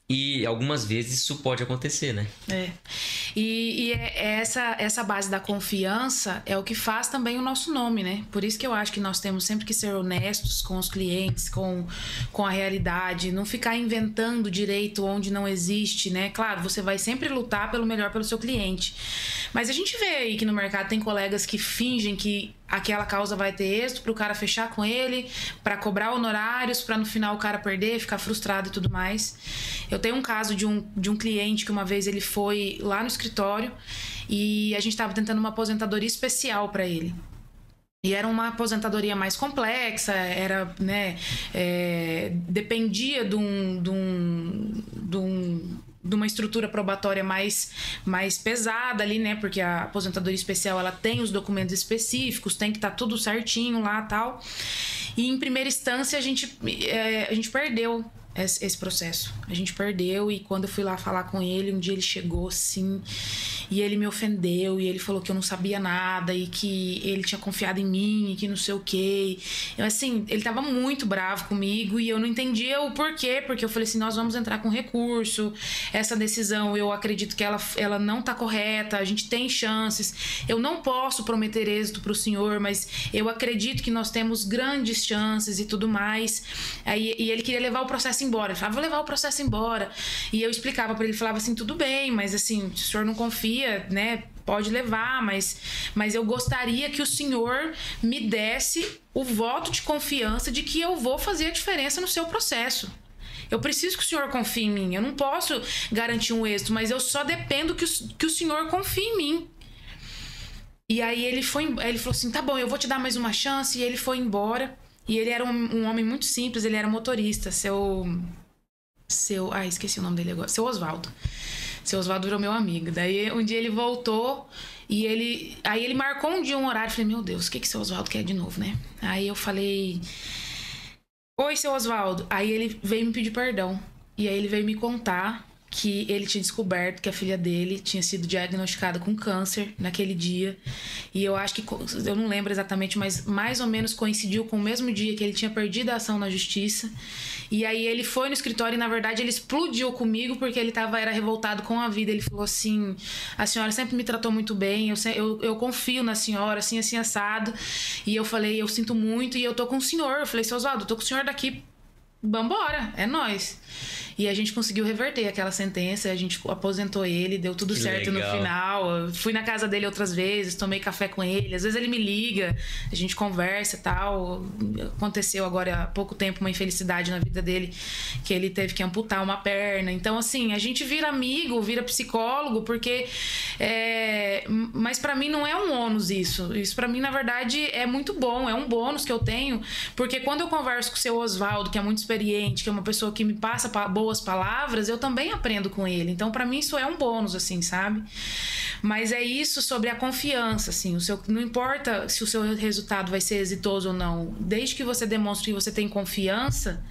E algumas vezes isso pode acontecer, né? E essa base da confiança é o que faz também o nosso nome, né? Por isso que eu acho que nós temos sempre que ser honestos com os clientes, com a realidade, não ficar inventando direito onde não existe, né? Claro, você vai sempre lutar pelo melhor pelo seu cliente. Mas a gente vê aí que no mercado tem colegas que fingem que aquela causa vai ter êxito para o cara fechar com ele, para cobrar honorários, para no final o cara perder, ficar frustrado e tudo mais. Eu tenho um caso de um cliente que uma vez ele foi lá no escritório e a gente estava tentando uma aposentadoria especial para ele. E era uma aposentadoria mais complexa, era, né, dependia de uma estrutura probatória mais pesada ali, né? Porque a aposentadoria especial, ela tem os documentos específicos, tem que estar tudo certinho lá e tal. E em primeira instância a gente perdeu esse processo. A gente perdeu, e quando eu fui lá falar com ele, um dia ele chegou assim, e ele me ofendeu, e ele falou que eu não sabia nada, e que ele tinha confiado em mim, e que não sei o quê. Eu, assim, ele tava muito bravo comigo, e eu não entendia o porquê, porque eu falei assim, nós vamos entrar com recurso, essa decisão eu acredito que ela não tá correta, a gente tem chances, eu não posso prometer êxito pro senhor, mas eu acredito que nós temos grandes chances e tudo mais. E ele queria levar o processo embora. Ele falava, vou levar o processo embora. E eu explicava pra ele, falava assim, tudo bem, mas assim, se o senhor não confia, né, pode levar, mas eu gostaria que o senhor me desse o voto de confiança de que eu vou fazer a diferença no seu processo. Eu preciso que o senhor confie em mim. Eu não posso garantir um êxito, mas eu só dependo que o senhor confie em mim. E aí ele falou assim, tá bom, eu vou te dar mais uma chance. E ele foi embora. E ele era um homem muito simples, ele era motorista, esqueci o nome dele agora, seu Oswaldo. Seu Oswaldo virou meu amigo. Daí um dia ele voltou e aí ele marcou um dia um horário. Eu falei, meu Deus, o que seu Oswaldo quer de novo, né? Aí eu falei, oi, seu Oswaldo. Aí ele veio me pedir perdão. E aí ele veio me contar que ele tinha descoberto que a filha dele tinha sido diagnosticada com câncer naquele dia. E eu acho que, eu não lembro exatamente, mas mais ou menos coincidiu com o mesmo dia que ele tinha perdido a ação na justiça. E aí ele foi no escritório e, na verdade, ele explodiu comigo porque ele era revoltado com a vida. Ele falou assim, a senhora sempre me tratou muito bem, eu confio na senhora, assim, assado. E eu falei, eu sinto muito e eu tô com o senhor. Eu falei, seu Oswaldo, eu tô com o senhor daqui, vambora, é nóis. E a gente conseguiu reverter aquela sentença, a gente aposentou ele, deu tudo certo no final. Eu fui na casa dele outras vezes, tomei café com ele, às vezes ele me liga, a gente conversa e tal. Aconteceu agora há pouco tempo uma infelicidade na vida dele, que ele teve que amputar uma perna. Então, assim, a gente vira amigo, vira psicólogo, porque... Mas pra mim não é um ônus isso. Isso pra mim, na verdade, é muito bom, é um bônus que eu tenho, porque quando eu converso com o seu Oswaldo, que é muito experiente, que é uma pessoa que me passa boas palavras, eu também aprendo com ele. Então, pra mim, isso é um bônus, assim, sabe? Mas é isso sobre a confiança, assim. Não importa se o seu resultado vai ser exitoso ou não. Desde que você demonstre que você tem confiança,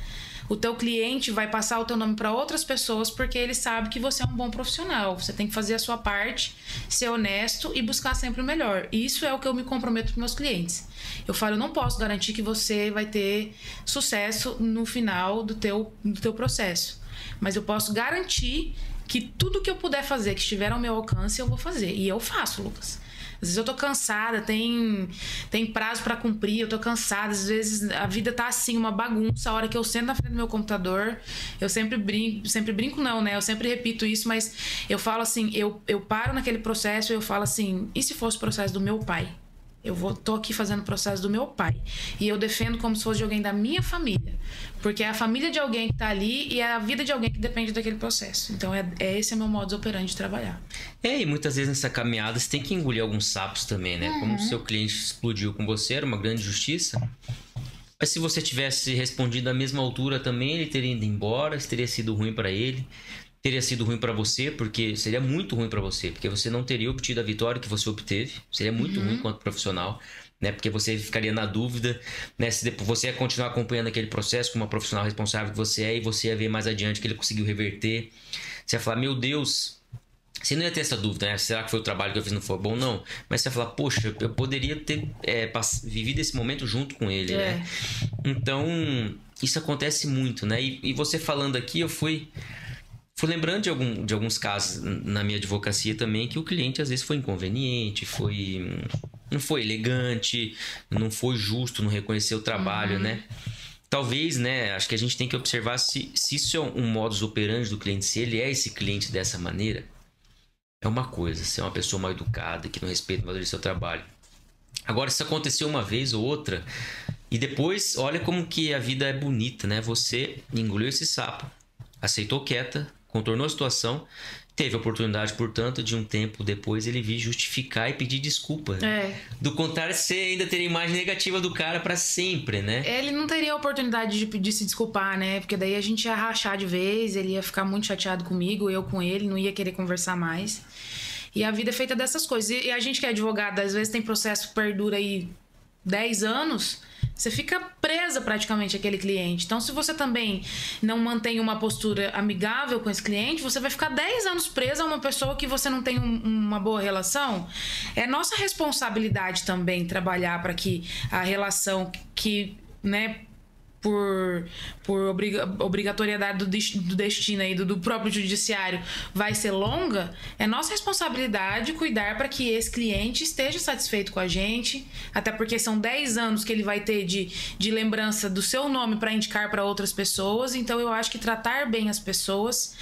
o teu cliente vai passar o teu nome para outras pessoas porque ele sabe que você é um bom profissional. Você tem que fazer a sua parte, ser honesto e buscar sempre o melhor. Isso é o que eu me comprometo com meus clientes. Eu falo, eu não posso garantir que você vai ter sucesso no final do teu processo. Mas eu posso garantir que tudo que eu puder fazer, que estiver ao meu alcance, eu vou fazer. E eu faço, Lucas. Às vezes eu tô cansada, tem prazo pra cumprir, eu tô cansada. Às vezes a vida tá assim, uma bagunça. A hora que eu sento na frente do meu computador, eu sempre brinco não, né? Eu sempre repito isso, mas eu falo assim, eu paro naquele processo e eu falo assim, e se fosse o processo do meu pai? Tô aqui fazendo o processo do meu pai. E eu defendo como se fosse de alguém da minha família. Porque é a família de alguém que tá ali e é a vida de alguém que depende daquele processo. Então, esse é o meu modus operandi de trabalhar. E muitas vezes nessa caminhada você tem que engolir alguns sapos também, né? Como o seu cliente explodiu com você, era uma grande justiça. Mas se você tivesse respondido à mesma altura também, ele teria ido embora, teria sido ruim para ele. Teria sido ruim para você, porque seria muito ruim para você, porque você não teria obtido a vitória que você obteve. Seria muito ruim quanto profissional, né? Porque você ficaria na dúvida, né? Se você ia continuar acompanhando aquele processo como uma profissional responsável que você é, e você ia ver mais adiante que ele conseguiu reverter. Você ia falar, meu Deus, você não ia ter essa dúvida, né? Será que foi o trabalho que eu fiz não foi bom? Não. Mas você ia falar, poxa, eu poderia ter vivido esse momento junto com ele, né? Então, isso acontece muito, né? E você falando aqui, eu fui lembrando de alguns casos na minha advocacia também, que o cliente às vezes foi inconveniente, não foi elegante, não foi justo, não reconheceu o trabalho, né? Talvez, né? Acho que a gente tem que observar se isso é um modus operandi do cliente, se ele é esse cliente dessa maneira, é uma coisa, se é uma pessoa mal educada, que não respeita o valor do seu trabalho. Agora, se aconteceu uma vez ou outra, e depois, olha como que a vida é bonita, né? Você engoliu esse sapo, aceitou quieta, contornou a situação teve a oportunidade, portanto, de um tempo depois ele vir justificar e pedir desculpa. Do contrário, você ainda teria imagem negativa do cara pra sempre, né? Ele não teria a oportunidade de se desculpar, né? Porque daí a gente ia rachar de vez, ele ia ficar muito chateado comigo, eu com ele, não ia querer conversar mais. E a vida é feita dessas coisas. E a gente que é advogado, às vezes tem processo que perdura aí 10 anos... Você fica presa praticamente àquele cliente. Então, se você também não mantém uma postura amigável com esse cliente, você vai ficar 10 anos presa a uma pessoa que você não tem uma boa relação. É nossa responsabilidade também trabalhar para que a relação que, né, por obrigatoriedade do destino aí, do próprio judiciário, vai ser longa, é nossa responsabilidade cuidar para que esse cliente esteja satisfeito com a gente, até porque são 10 anos que ele vai ter de lembrança do seu nome para indicar para outras pessoas. Então eu acho que tratar bem as pessoas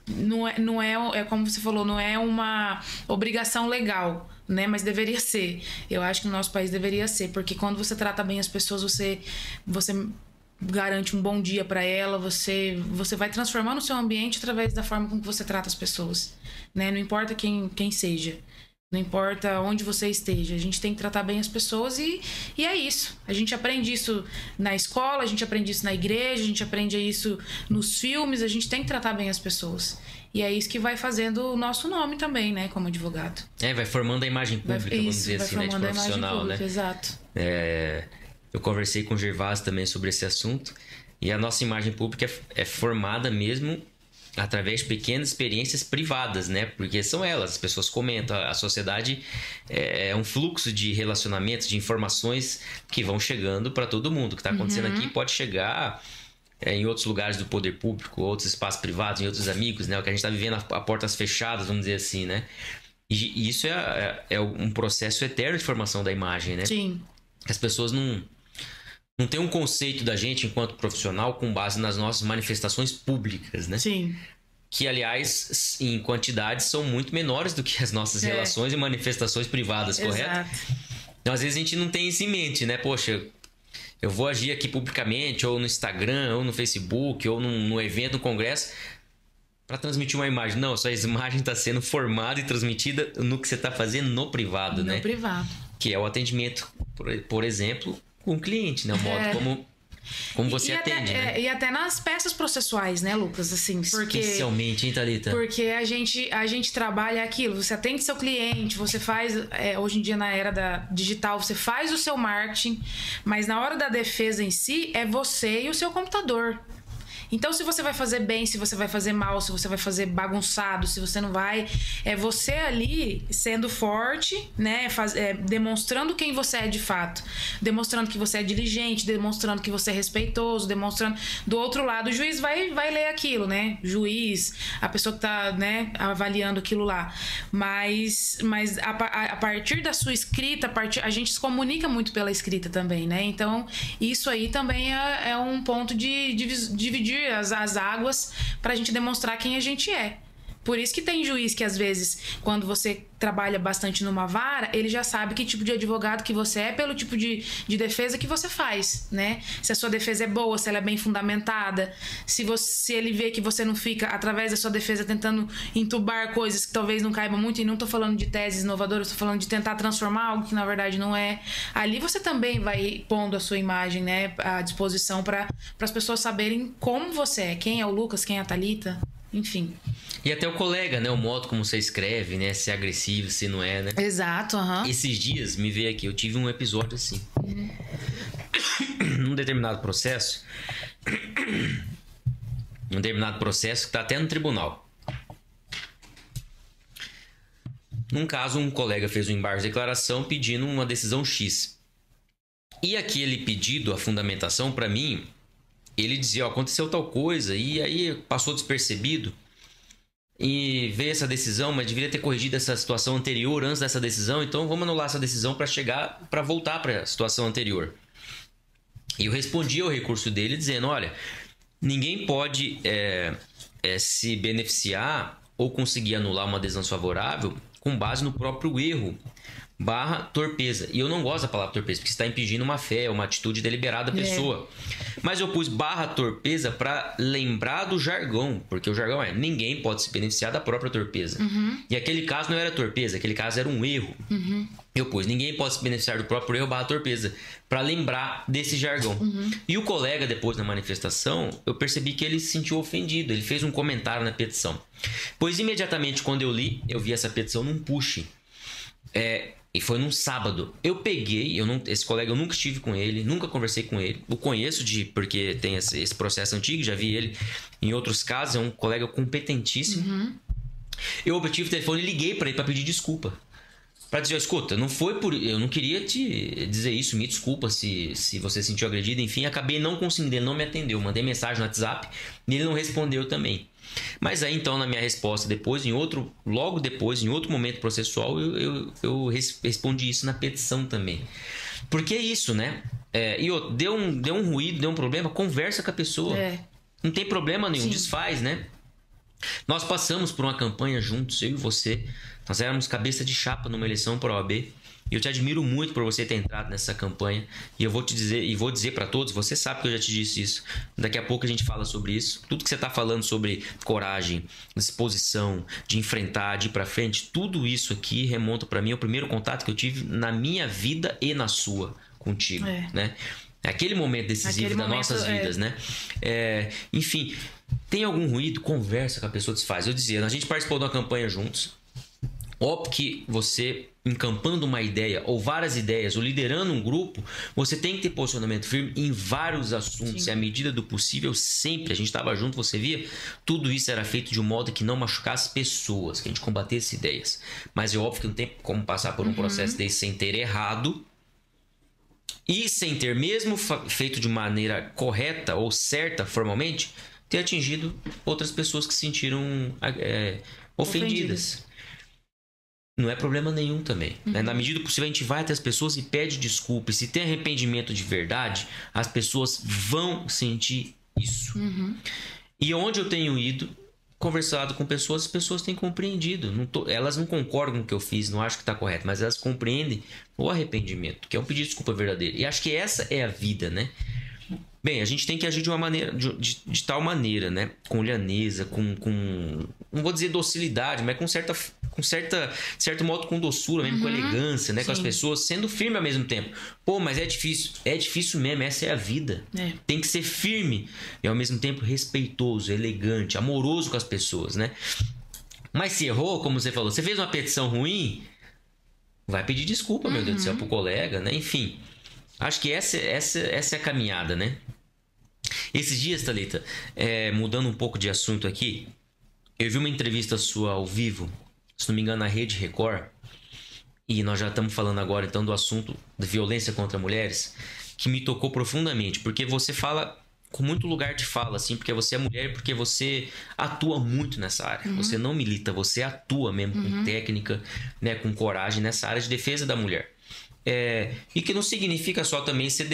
não é como você falou, não é uma obrigação legal, né? Mas deveria ser. Eu acho que no nosso país deveria ser, porque quando você trata bem as pessoas, você garante um bom dia para ela, você vai transformando o seu ambiente através da forma como você trata as pessoas, né? Não importa quem seja, não importa onde você esteja, a gente tem que tratar bem as pessoas e é isso. A gente aprende isso na escola, a gente aprende isso na igreja, a gente aprende isso nos filmes, a gente tem que tratar bem as pessoas. E é isso que vai fazendo o nosso nome também, né, como advogado. Vai formando a imagem pública, vamos dizer assim, né, de profissional, né? Exato. Eu conversei com o Gervásio também sobre esse assunto, e a nossa imagem pública é formada mesmo através de pequenas experiências privadas, né? Porque são elas, as pessoas comentam, a sociedade é um fluxo de relacionamentos, de informações que vão chegando para todo mundo. O que está acontecendo aqui pode chegar em outros lugares do poder público, outros espaços privados, em outros amigos, né? O que a gente está vivendo a portas fechadas, vamos dizer assim, né? E isso é um processo eterno de formação da imagem, né? Sim. As pessoas não têm um conceito da gente enquanto profissional com base nas nossas manifestações públicas, né? Sim. Que, aliás, em quantidade são muito menores do que as nossas relações e manifestações privadas, correto? Exato. Então, às vezes a gente não tem isso em mente, né? Poxa, eu vou agir aqui publicamente, ou no Instagram, ou no Facebook, ou num evento, no congresso, para transmitir uma imagem. Não, sua imagem está sendo formada e transmitida no que você está fazendo no privado, né? No privado. Que é o atendimento, por exemplo, com o cliente, né? O modo como você atende, né? E até nas peças processuais, né, Lucas? Assim, porque, especialmente, hein, Thalita? Porque a gente trabalha aquilo. Você atende seu cliente, você faz... hoje em dia, na era da digital, você faz o seu marketing, mas na hora da defesa em si, é você e o seu computador. Então, se você vai fazer bem, se você vai fazer mal, se você vai fazer bagunçado, se você não vai... É você ali sendo forte, né? Demonstrando quem você é de fato. Demonstrando que você é diligente, demonstrando que você é respeitoso, demonstrando... Do outro lado, o juiz vai ler aquilo, né? Juiz, a pessoa que tá, né, avaliando aquilo lá. Mas a partir da sua escrita, a gente se comunica muito pela escrita também, né? Então, isso aí também é um ponto de dividir as águas pra gente demonstrar quem a gente é. Por isso que tem juiz que, às vezes, quando você trabalha bastante numa vara, ele já sabe que tipo de advogado que você é pelo tipo de defesa que você faz, né? Se a sua defesa é boa, se ela é bem fundamentada, se ele vê que você não fica, através da sua defesa, tentando entubar coisas que talvez não caibam muito, e não tô falando de teses inovadoras, tô falando de tentar transformar algo que, na verdade, não é. Ali você também vai pondo a sua imagem, né, à disposição para as pessoas saberem como você é, quem é o Lucas, quem é a Thalita, enfim. E até o colega, né? O modo como você escreve, né? Se é agressivo, se não é, né? Exato, aham. Esses dias, me veio aqui, eu tive um episódio assim. Num determinado processo. Um determinado processo que tá até no tribunal. Num caso, um colega fez um embargo de declaração pedindo uma decisão X. E aquele pedido, a fundamentação, para mim, ele dizia, ó, aconteceu tal coisa, e aí passou despercebido. E veio essa decisão, mas deveria ter corrigido essa situação anterior antes dessa decisão, então vamos anular essa decisão para voltar para a situação anterior. E eu respondi ao recurso dele dizendo, olha, ninguém pode se beneficiar ou conseguir anular uma decisão favorável com base no próprio erro, barra torpeza. E eu não gosto da palavra torpeza, porque você está impedindo uma fé, uma atitude deliberada da pessoa. Mas eu pus barra torpeza para lembrar do jargão, porque o jargão é ninguém pode se beneficiar da própria torpeza. E aquele caso não era torpeza, aquele caso era um erro. Eu pus ninguém pode se beneficiar do próprio erro barra torpeza, para lembrar desse jargão. E o colega, depois na manifestação, eu percebi que ele se sentiu ofendido. Ele fez um comentário na petição. Pois imediatamente quando eu li, eu vi essa petição num push. E foi num sábado. Eu peguei, esse colega eu nunca estive com ele, nunca conversei com ele. Eu conheço porque tem esse processo antigo, já vi ele em outros casos, é um colega competentíssimo. Eu obtive o telefone e liguei para ele para pedir desculpa. Para dizer, escuta, não foi por... Eu não queria te dizer isso, me desculpa se você se sentiu agredido. Enfim, acabei não conseguindo, ele não me atendeu. Mandei mensagem no WhatsApp e ele não respondeu também. Mas aí então na minha resposta depois, logo depois, em outro momento processual, eu respondi isso na petição também. Porque é isso, né? Deu um ruído, deu um problema, conversa com a pessoa. Não tem problema nenhum, desfaz, né? Nós passamos por uma campanha juntos, eu e você. Nós éramos cabeça de chapa numa eleição para a OAB. E eu te admiro muito por você ter entrado nessa campanha. E eu vou te dizer, e vou dizer para todos, você sabe que eu já te disse isso. Daqui a pouco a gente fala sobre isso. Tudo que você está falando sobre coragem, disposição, de enfrentar, de ir para frente, tudo isso aqui remonta para mim ao primeiro contato que eu tive na minha vida e na sua contigo, né? Aquele momento decisivo das nossas vidas, né? Enfim, tem algum ruído, conversa com a pessoa, desfaz. Eu dizia, a gente participou de uma campanha juntos. Óbvio que você, encampando uma ideia ou várias ideias, ou liderando um grupo, você tem que ter posicionamento firme em vários assuntos. E à medida do possível, sempre a gente estava junto, você via, tudo isso era feito de um modo que não machucasse pessoas, que a gente combatesse ideias. Mas é óbvio que não tem como passar por um processo desse sem ter errado e sem ter mesmo feito de maneira correta ou certa formalmente, ter atingido outras pessoas que se sentiram ofendidas. Não é problema nenhum também. Né? Na medida do possível, a gente vai até as pessoas e pede desculpa. E se tem arrependimento de verdade, as pessoas vão sentir isso. E onde eu tenho ido, conversado com pessoas, as pessoas têm compreendido. Elas não concordam com o que eu fiz, não acham que está correto, mas elas compreendem o arrependimento, que é um pedido de desculpa verdadeiro. E acho que essa é a vida, né? Bem, a gente tem que agir de uma maneira, de tal maneira, né? Com lhaneza, não vou dizer docilidade, mas com certo modo com doçura mesmo, com elegância, né? Com as pessoas, sendo firme ao mesmo tempo. Pô, mas é difícil mesmo, essa é a vida. Tem que ser firme e ao mesmo tempo respeitoso, elegante, amoroso com as pessoas, né? Mas se errou, como você falou, você fez uma petição ruim, vai pedir desculpa, meu Deus do céu, pro colega, né? Enfim, acho que essa é a caminhada, né? Esses dias, Thalita, mudando um pouco de assunto aqui, eu vi uma entrevista sua ao vivo, se não me engano, na Rede Record, e nós já estamos falando agora então do assunto de violência contra mulheres, que me tocou profundamente, porque você fala com muito lugar de fala, assim, porque você é mulher, porque você atua muito nessa área. Você não milita, você atua mesmo com técnica, né, com coragem nessa área de defesa da mulher. E que não significa só também ser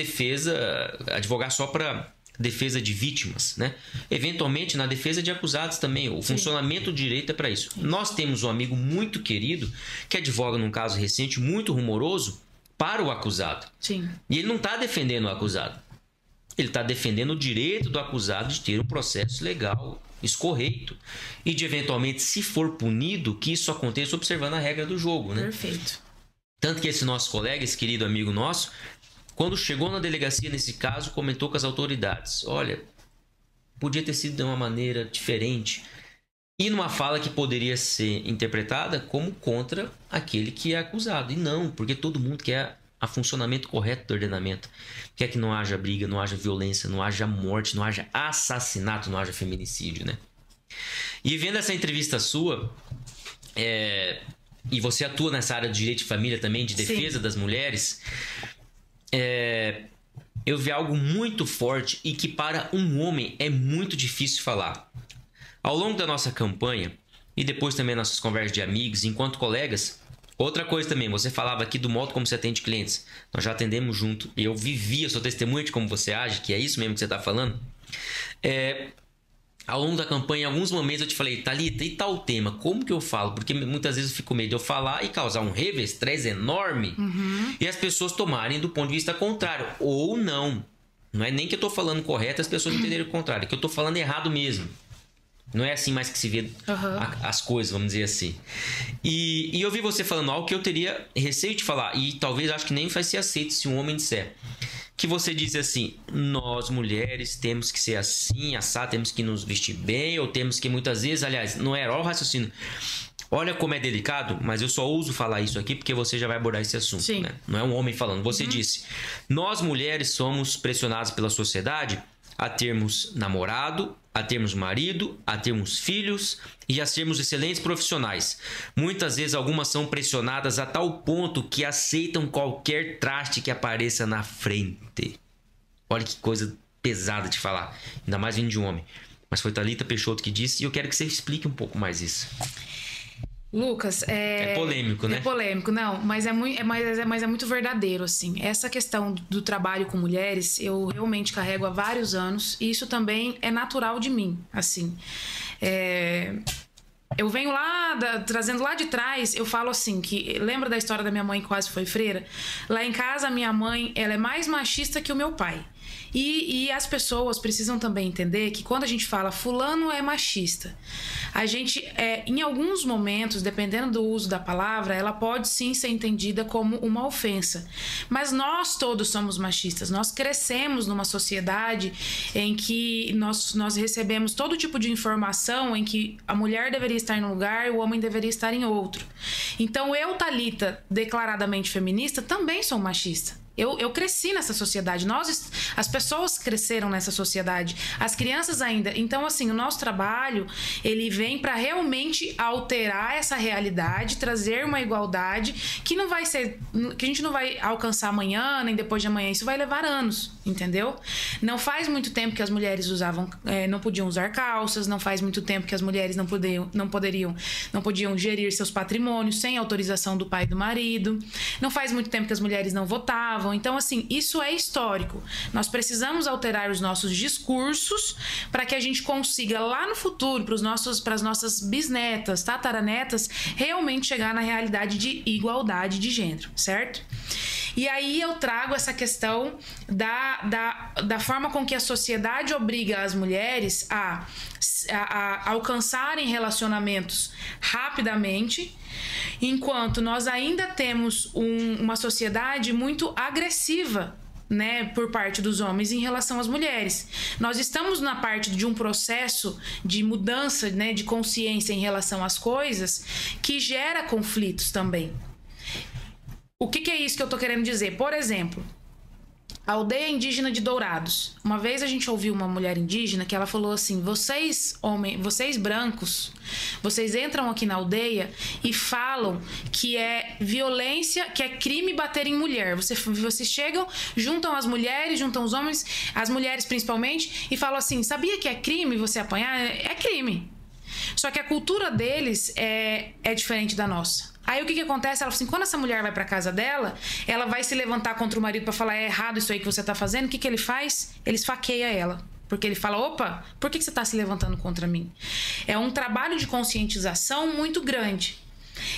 advogar só para defesa de vítimas, né? Eventualmente na defesa de acusados também. O funcionamento do direito é para isso. Nós temos um amigo muito querido que advoga num caso recente muito rumoroso para o acusado. E ele não está defendendo o acusado. Ele está defendendo o direito do acusado de ter um processo legal, escorreito. E de eventualmente, se for punido, que isso aconteça observando a regra do jogo, né? Perfeito. Tanto que esse nosso colega, esse querido amigo nosso, quando chegou na delegacia nesse caso, comentou com as autoridades: olha, podia ter sido de uma maneira diferente. E numa fala que poderia ser interpretada como contra aquele que é acusado. E não, porque todo mundo quer o funcionamento correto do ordenamento. Quer que não haja briga, não haja violência, não haja morte, não haja assassinato, não haja feminicídio, né? E vendo essa entrevista sua, e você atua nessa área de direito de família também, de defesa das mulheres, eu vi algo muito forte e que para um homem é muito difícil falar. Ao longo da nossa campanha, e depois também nossas conversas de amigos, enquanto colegas, outra coisa também, você falava aqui do modo como você atende clientes. Nós já atendemos junto, e eu vivi, eu sou testemunha de como você age, que é isso mesmo que você está falando. ao longo da campanha, em alguns momentos eu te falei, Thalita, e tal tema? Como que eu falo? Porque muitas vezes eu fico com medo de eu falar e causar um revestrez enorme e as pessoas tomarem do ponto de vista contrário. Ou não. Não é nem que eu tô falando correto, as pessoas entenderem o contrário. É que eu tô falando errado mesmo. Não é assim mais que se vê as coisas, vamos dizer assim. E eu vi você falando algo que eu teria receio de falar. E talvez acho que nem vai ser aceito se um homem disser. Que você diz assim, nós mulheres temos que ser assim, assado, temos que nos vestir bem, ou temos que muitas vezes, aliás, não era o raciocínio. Olha como é delicado, mas eu só uso falar isso aqui porque você já vai abordar esse assunto, né? Não é um homem falando. Você disse, nós mulheres somos pressionadas pela sociedade a termos namorado, a termos marido, a termos filhos e a sermos excelentes profissionais. Muitas vezes algumas são pressionadas a tal ponto que aceitam qualquer traste que apareça na frente. Olha que coisa pesada de falar, ainda mais vindo de um homem. Mas foi Thalita Peixoto que disse e eu quero que você explique um pouco mais isso. Lucas, é polêmico, né? É polêmico, não, mas é muito verdadeiro, assim. Essa questão do trabalho com mulheres, eu realmente carrego há vários anos e isso também é natural de mim, assim. Eu venho trazendo lá de trás, eu falo assim, que lembra da história da minha mãe que quase foi freira? Lá em casa, a minha mãe, ela é mais machista que o meu pai. E as pessoas precisam também entender que quando a gente fala fulano é machista, a gente, em alguns momentos, dependendo do uso da palavra, ela pode sim ser entendida como uma ofensa. Mas nós todos somos machistas. Nós crescemos numa sociedade em que nós recebemos todo tipo de informação em que a mulher deveria estar em um lugar e o homem deveria estar em outro. Então eu, Thalita, declaradamente feminista, também sou machista. Eu cresci nessa sociedade, as pessoas cresceram nessa sociedade, as crianças ainda. Então, assim, o nosso trabalho, ele vem para realmente alterar essa realidade, trazer uma igualdade que não vai ser, que a gente não vai alcançar amanhã, nem depois de amanhã, isso vai levar anos, entendeu? Não faz muito tempo que as mulheres não podiam usar calças, não faz muito tempo que as mulheres não podiam gerir seus patrimônios sem autorização do pai e do marido, não faz muito tempo que as mulheres não votavam. Então, assim, isso é histórico. Nós precisamos alterar os nossos discursos para que a gente consiga lá no futuro, para as nossas bisnetas, tataranetas, realmente chegar na realidade de igualdade de gênero, certo? E aí eu trago essa questão da forma com que a sociedade obriga as mulheres a alcançarem relacionamentos rapidamente, enquanto nós ainda temos uma sociedade muito agressiva, né, por parte dos homens em relação às mulheres. Nós estamos na parte de um processo de mudança, né, de consciência em relação às coisas que gera conflitos também. O que é isso que eu tô querendo dizer? Por exemplo, a aldeia indígena de Dourados. Uma vez a gente ouviu uma mulher indígena que ela falou assim: vocês brancos, vocês entram aqui na aldeia e falam que é violência, que é crime bater em mulher. Vocês chegam, juntam as mulheres, juntam os homens, as mulheres principalmente, e falam assim: sabia que é crime você apanhar? É crime. Só que a cultura deles é diferente da nossa. Aí o que acontece? Ela fala assim, quando essa mulher vai pra casa dela, ela vai se levantar contra o marido pra falar: é errado isso aí que você tá fazendo. O que ele faz? Ele esfaqueia ela. Porque ele fala: opa, por que você tá se levantando contra mim? É um trabalho de conscientização muito grande.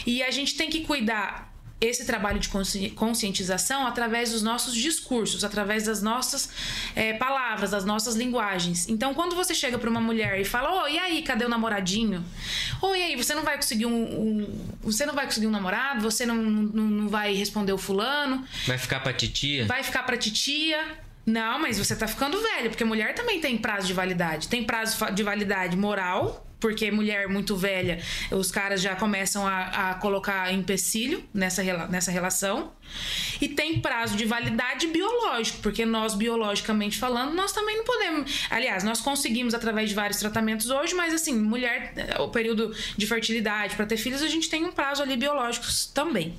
E a gente tem que cuidar esse trabalho de conscientização através dos nossos discursos, através das nossas palavras, das nossas linguagens. Então, quando você chega para uma mulher e fala: e aí, cadê o namoradinho? E aí, você não vai conseguir você não vai conseguir um namorado? Você não vai responder o fulano? Vai ficar pra titia? Vai ficar pra titia? Não, mas você tá ficando velho, porque mulher também tem prazo de validade. Tem prazo de validade moral, porque mulher muito velha, os caras já começam a colocar empecilho nessa relação. E tem prazo de validade biológico, porque nós, biologicamente falando, nós também não podemos... Aliás, nós conseguimos através de vários tratamentos hoje, mas assim, mulher, o período de fertilidade para ter filhos, a gente tem um prazo ali biológico também.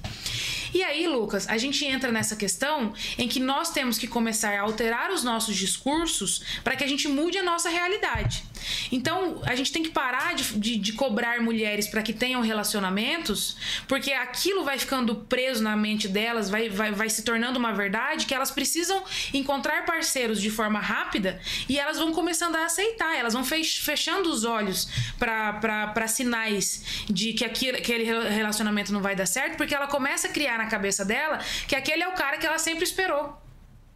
E aí, Lucas, a gente entra nessa questão em que nós temos que começar a alterar os nossos discursos para que a gente mude a nossa realidade. Então, a gente tem que parar de cobrar mulheres para que tenham relacionamentos, porque aquilo vai ficando preso na mente delas, vai se tornando uma verdade que elas precisam encontrar parceiros de forma rápida e elas vão começando a aceitar, elas vão fechando os olhos para sinais de que aquele relacionamento não vai dar certo, porque ela começa a criar na cabeça dela que aquele é o cara que ela sempre esperou.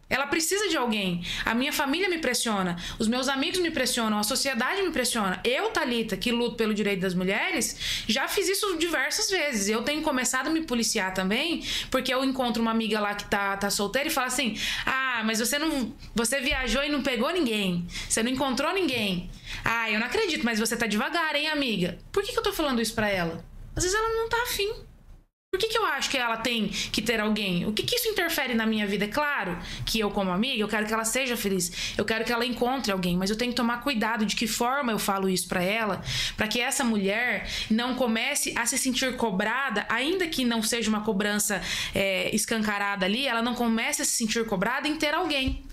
Ela precisa de alguém. A minha família me pressiona, os meus amigos me pressionam, a sociedade me pressiona. Eu, Thalita, que luto pelo direito das mulheres, já fiz isso diversas vezes. Eu tenho começado a me policiar também, porque eu encontro uma amiga lá que tá solteira e fala assim: ah, mas você viajou e não pegou ninguém, você não encontrou ninguém. Ah, eu não acredito, mas você tá devagar, hein, amiga? Por que eu tô falando isso pra ela? Às vezes ela não tá afim. Por que eu acho que ela tem que ter alguém? O que isso interfere na minha vida? É claro que eu, como amiga, eu quero que ela seja feliz. Eu quero que ela encontre alguém. Mas eu tenho que tomar cuidado de que forma eu falo isso pra ela, pra que essa mulher não comece a se sentir cobrada, ainda que não seja uma cobrança escancarada ali, ela não comece a se sentir cobrada em ter alguém.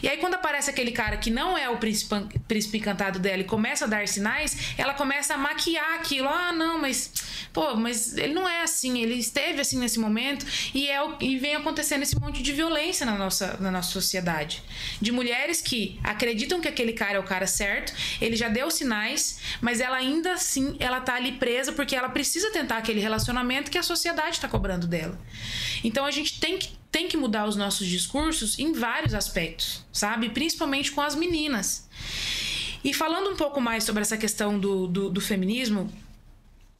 E aí quando aparece aquele cara que não é o príncipe encantado dela e começa a dar sinais, ela começa a maquiar aquilo. Ah, não, mas ele não é assim, ele esteve assim nesse momento e vem acontecendo esse monte de violência na nossa sociedade. De mulheres que acreditam que aquele cara é o cara certo, ele já deu sinais, mas ela ainda assim, ela tá ali presa porque ela precisa tentar aquele relacionamento que a sociedade tá cobrando dela. Então a gente tem que mudar os nossos discursos em vários aspectos, sabe? Principalmente com as meninas. E falando um pouco mais sobre essa questão do feminismo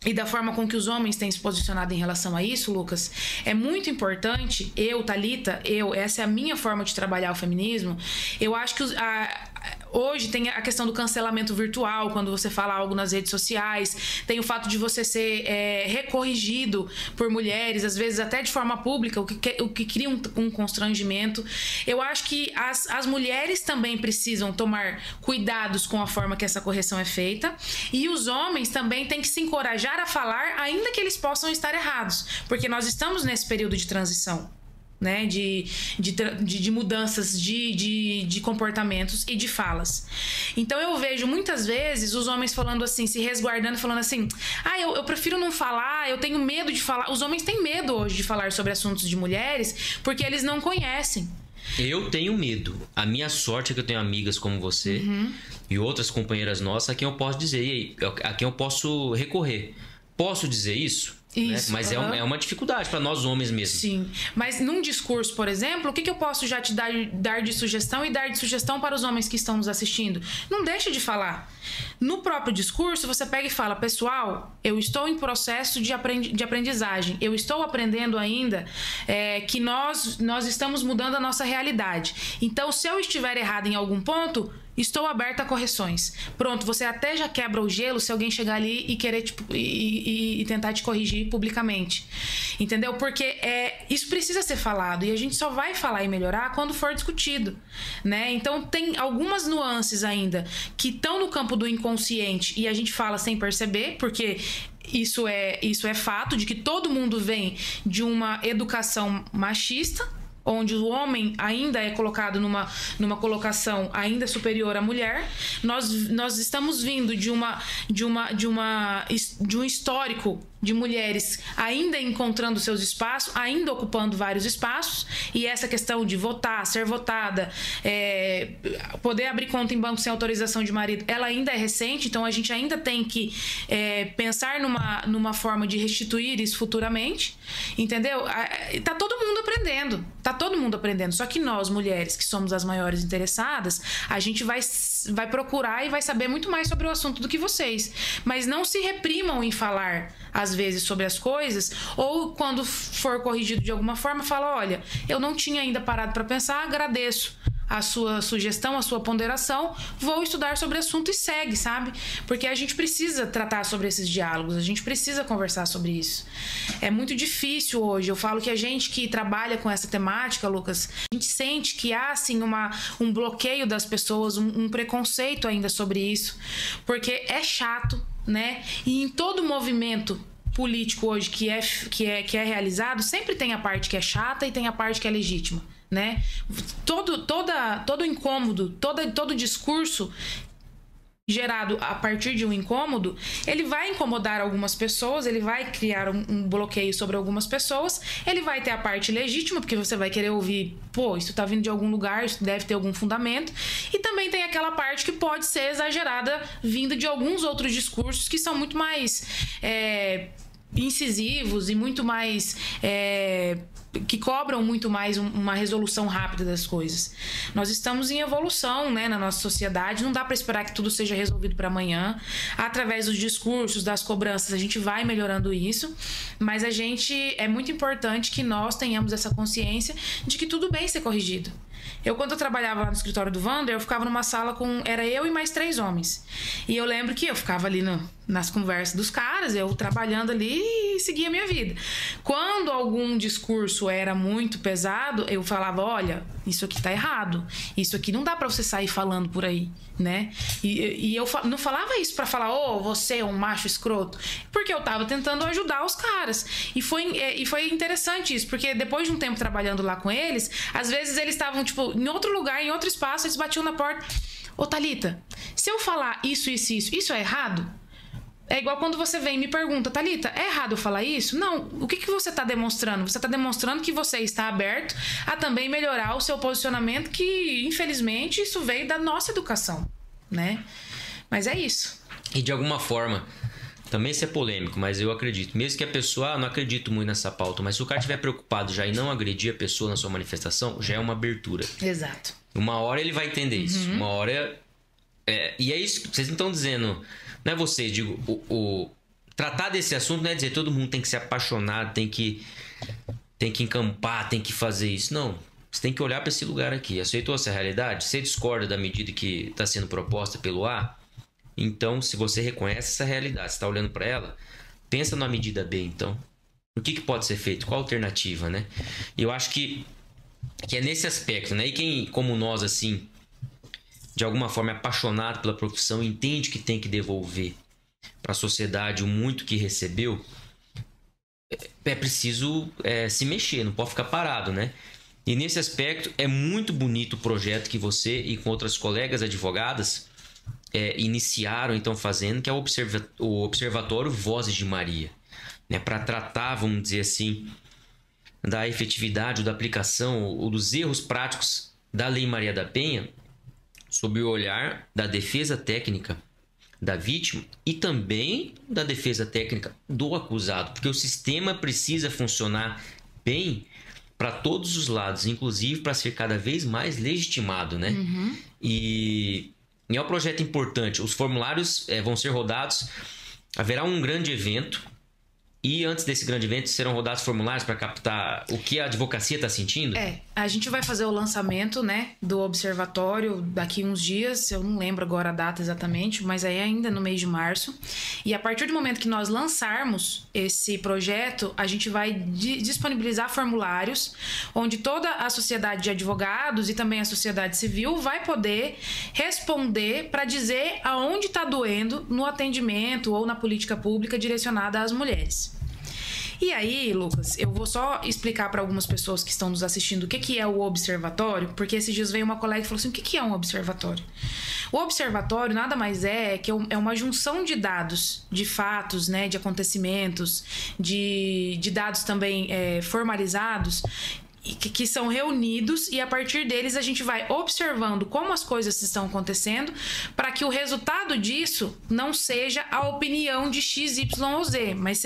e da forma com que os homens têm se posicionado em relação a isso, Lucas, é muito importante, Thalita, essa é a minha forma de trabalhar o feminismo. Eu acho que hoje tem a questão do cancelamento virtual, quando você fala algo nas redes sociais, tem o fato de você ser recorrigido por mulheres, às vezes até de forma pública, o que cria um constrangimento. Eu acho que as mulheres também precisam tomar cuidados com a forma que essa correção é feita, e os homens também têm que se encorajar a falar, ainda que eles possam estar errados, porque nós estamos nesse período de transição, né, de mudanças de comportamentos e de falas. Então eu vejo muitas vezes os homens falando assim, se resguardando, falando assim: ah, eu prefiro não falar, eu tenho medo de falar. Os homens têm medo hoje de falar sobre assuntos de mulheres porque eles não conhecem. Eu tenho medo. A minha sorte é que eu tenho amigas como você e outras companheiras nossas a quem eu posso dizer, a quem eu posso recorrer. Posso dizer isso? Isso, né? Mas é uma dificuldade para nós homens mesmo. Sim, mas num discurso, por exemplo, o que eu posso já te dar de sugestão e dar de sugestão para os homens que estão nos assistindo? Não deixe de falar. No próprio discurso, você pega e fala: pessoal, eu estou em processo de aprendizagem, eu estou aprendendo ainda que nós estamos mudando a nossa realidade. Então, se eu estiver errado em algum ponto, estou aberta a correções. Pronto, você até já quebra o gelo se alguém chegar ali e querer e tentar te corrigir publicamente. Entendeu? Porque isso precisa ser falado e a gente só vai falar e melhorar quando for discutido, né? Então tem algumas nuances ainda que estão no campo do inconsciente e a gente fala sem perceber, porque isso é fato de que todo mundo vem de uma educação machista, onde o homem ainda é colocado numa colocação ainda superior à mulher. Nós estamos vindo de um histórico de mulheres ainda encontrando seus espaços, ainda ocupando vários espaços, e essa questão de votar, ser votada, poder abrir conta em banco sem autorização de marido, ela ainda é recente, então a gente ainda tem que pensar numa forma de restituir isso futuramente, entendeu? Tá todo mundo aprendendo, só que nós, mulheres, que somos as maiores interessadas, a gente vai procurar e vai saber muito mais sobre o assunto do que vocês, mas não se reprimam em falar às vezes sobre as coisas, ou quando for corrigido de alguma forma, fala: olha, eu não tinha ainda parado para pensar, agradeço a sua sugestão, a sua ponderação, vou estudar sobre o assunto e segue, sabe? Porque a gente precisa tratar sobre esses diálogos, a gente precisa conversar sobre isso. É muito difícil hoje, eu falo que a gente que trabalha com essa temática, Lucas, a gente sente que há, assim, um bloqueio das pessoas, um preconceito ainda sobre isso, porque é chato, né? E em todo movimento político hoje que é realizado, sempre tem a parte que é chata e tem a parte que é legítima, né? Todo incômodo, todo discurso gerado a partir de um incômodo, ele vai incomodar algumas pessoas, ele vai criar um bloqueio sobre algumas pessoas, ele vai ter a parte legítima, porque você vai querer ouvir, pô, isso tá vindo de algum lugar, isso deve ter algum fundamento, e também tem aquela parte que pode ser exagerada, vinda de alguns outros discursos que são muito mais incisivos e muito mais que cobram muito mais uma resolução rápida das coisas. Nós estamos em evolução, né, na nossa sociedade, não dá para esperar que tudo seja resolvido para amanhã. Através dos discursos, das cobranças, a gente vai melhorando isso, mas é muito importante que nós tenhamos essa consciência de que tudo bem ser corrigido. Quando eu trabalhava lá no escritório do Wander, eu ficava numa sala era eu e mais 3 homens. E eu lembro que eu ficava ali nas conversas dos caras, eu trabalhando ali e seguia a minha vida. Quando algum discurso era muito pesado, eu falava, olha, isso aqui tá errado. Isso aqui não dá pra você sair falando por aí, né? E eu não falava isso pra falar, você é um macho escroto. Porque eu tava tentando ajudar os caras. E foi interessante isso, porque depois de um tempo trabalhando lá com eles, às vezes eles estavam, tipo, em outro lugar, em outro espaço, eles batiam na porta. Ô, Thalita, se eu falar isso é errado? É igual quando você vem e me pergunta, Thalita, é errado eu falar isso? Não, o que você está demonstrando? Você está demonstrando que você está aberto a também melhorar o seu posicionamento, que infelizmente isso veio da nossa educação, né? Mas é isso. E de alguma forma, também isso é polêmico, mas eu acredito, mesmo que a pessoa, não acredito muito nessa pauta, mas se o cara estiver preocupado já em não agredir a pessoa na sua manifestação, já é uma abertura. Exato. Uma hora ele vai entender isso, uma hora... e é isso que vocês não estão dizendo... Não é vocês, digo, tratar desse assunto não é dizer todo mundo tem que se apaixonar, tem que encampar, tem que fazer isso. Não, você tem que olhar para esse lugar aqui. Aceitou essa realidade? Você discorda da medida que está sendo proposta pelo A? Então, se você reconhece essa realidade, você está olhando para ela, pensa na medida B, então. O que pode ser feito? Qual a alternativa, né? E eu acho que é nesse aspecto, né? E quem, como nós, assim... de alguma forma é apaixonado pela profissão, entende que tem que devolver para a sociedade o muito que recebeu, é preciso se mexer, não pode ficar parado, né? E nesse aspecto é muito bonito o projeto que você e com outras colegas advogadas iniciaram, então fazendo, que é o Observatório Vozes de Maria, né? Para tratar, vamos dizer assim, da efetividade, da aplicação ou dos erros práticos da Lei Maria da Penha, sob o olhar da defesa técnica da vítima e também da defesa técnica do acusado, porque o sistema precisa funcionar bem para todos os lados, inclusive para ser cada vez mais legitimado, né? E é um projeto importante. Os formulários vão ser rodados, haverá um grande evento. E antes desse grande evento serão rodados formulários para captar o que a advocacia está sentindo? A gente vai fazer o lançamento, né, do observatório daqui uns dias, eu não lembro agora a data exatamente, mas é ainda no mês de março. E a partir do momento que nós lançarmos esse projeto, a gente vai disponibilizar formulários onde toda a sociedade de advogados e também a sociedade civil vai poder responder para dizer aonde está doendo no atendimento ou na política pública direcionada às mulheres. E aí, Lucas, eu vou só explicar para algumas pessoas que estão nos assistindo o que é o observatório, porque esses dias veio uma colega e falou assim, o que é um observatório? O observatório nada mais que é uma junção de dados, de fatos, né, de acontecimentos, de dados também formalizados, que são reunidos, e a partir deles a gente vai observando como as coisas estão acontecendo para que o resultado disso não seja a opinião de X, Y ou Z, mas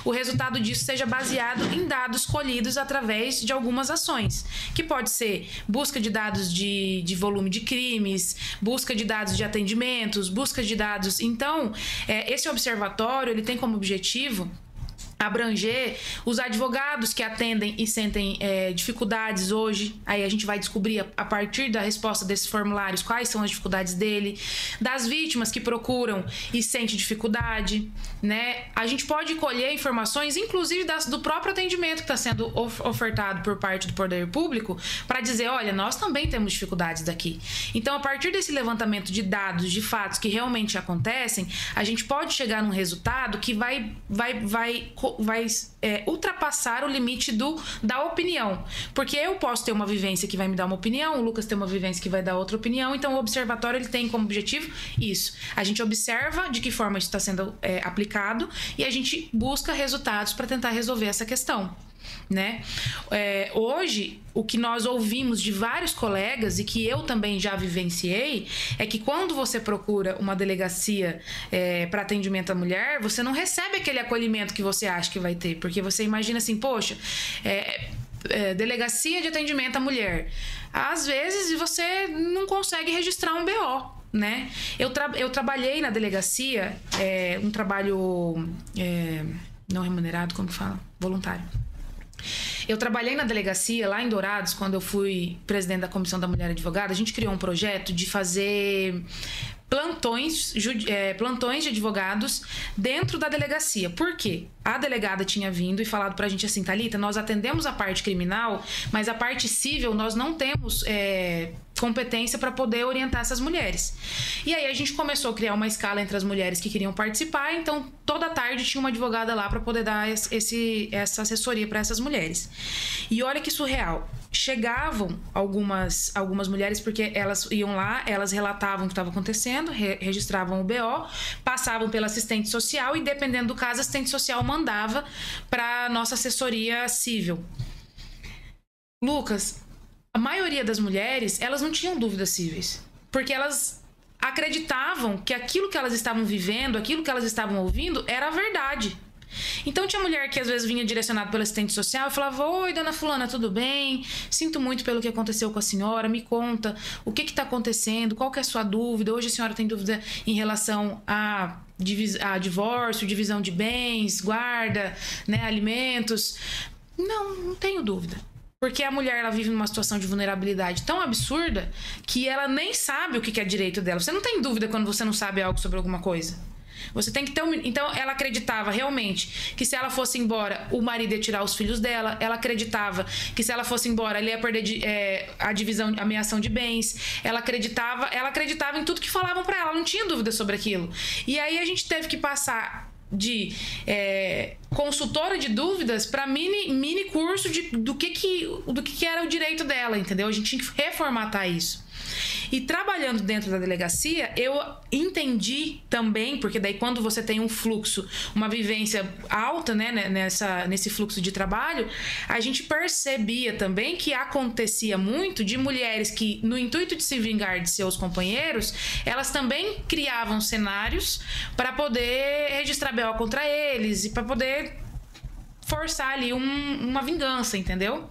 o resultado disso seja baseado em dados colhidos através de algumas ações, que pode ser busca de dados de volume de crimes, busca de dados de atendimentos, busca de dados. Então, esse observatório ele tem como objetivo abranger os advogados que atendem e sentem dificuldades hoje. Aí a gente vai descobrir a partir da resposta desses formulários quais são as dificuldades dele, das vítimas que procuram e sentem dificuldade, né? A gente pode colher informações, inclusive do próprio atendimento que está sendo ofertado por parte do poder público, para dizer, olha, nós também temos dificuldades daqui. Então, a partir desse levantamento de dados, de fatos que realmente acontecem, a gente pode chegar num resultado que vai ultrapassar o limite da opinião. Porque eu posso ter uma vivência que vai me dar uma opinião, o Lucas tem uma vivência que vai dar outra opinião, então o observatório ele tem como objetivo isso. A gente observa de que forma isso está sendo aplicado e a gente busca resultados para tentar resolver essa questão, né? Hoje, o que nós ouvimos de vários colegas e que eu também já vivenciei é que quando você procura uma delegacia para atendimento à mulher, você não recebe aquele acolhimento que você acha que vai ter, porque você imagina assim, poxa, delegacia de atendimento à mulher, às vezes você não consegue registrar um BO, né? Eu trabalhei na delegacia, um trabalho não remunerado, como fala? Voluntário. Eu trabalhei na delegacia lá em Dourados, quando eu fui presidente da Comissão da Mulher Advogada. A gente criou um projeto de fazer plantões de advogados dentro da delegacia. Por quê? A delegada tinha vindo e falado pra gente assim, Thalita, nós atendemos a parte criminal, mas a parte civil nós não temos competência para poder orientar essas mulheres. E aí a gente começou a criar uma escala entre as mulheres que queriam participar, então toda tarde tinha uma advogada lá para poder dar essa assessoria para essas mulheres. E olha que surreal. Chegavam algumas mulheres, porque elas iam lá, elas relatavam o que estava acontecendo, registravam o BO, passavam pela assistente social e, dependendo do caso, a assistente social mandava para nossa assessoria civil. Lucas, a maioria das mulheres, elas não tinham dúvidas cíveis, porque elas acreditavam que aquilo que elas estavam vivendo, aquilo que elas estavam ouvindo, era a verdade. Então tinha mulher que às vezes vinha direcionada pela assistente social e falava, oi, dona fulana, tudo bem? Sinto muito pelo que aconteceu com a senhora, me conta o que está acontecendo, qual que é a sua dúvida? Hoje a senhora tem dúvida em relação a divórcio, divisão de bens, guarda, né, alimentos? Não tenho dúvida. Porque a mulher, ela vive numa situação de vulnerabilidade tão absurda que ela nem sabe o que é direito dela. Você não tem dúvida quando você não sabe algo sobre alguma coisa. Você tem que ter Então, ela acreditava realmente que se ela fosse embora, o marido ia tirar os filhos dela. Ela acreditava que se ela fosse embora, ele ia perder a divisão, a ameação de bens. Ela acreditava em tudo que falavam pra ela. Ela não tinha dúvida sobre aquilo. E aí a gente teve que passar de consultora de dúvidas para mini curso do que era o direito dela, entendeu? A gente tinha que reformatar isso. E trabalhando dentro da delegacia, eu entendi também, porque daí quando você tem um fluxo, uma vivência alta, né, nesse fluxo de trabalho, a gente percebia também que acontecia muito de mulheres que, no intuito de se vingar de seus companheiros, elas também criavam cenários para poder registrar BO contra eles e para poder forçar ali uma vingança, entendeu?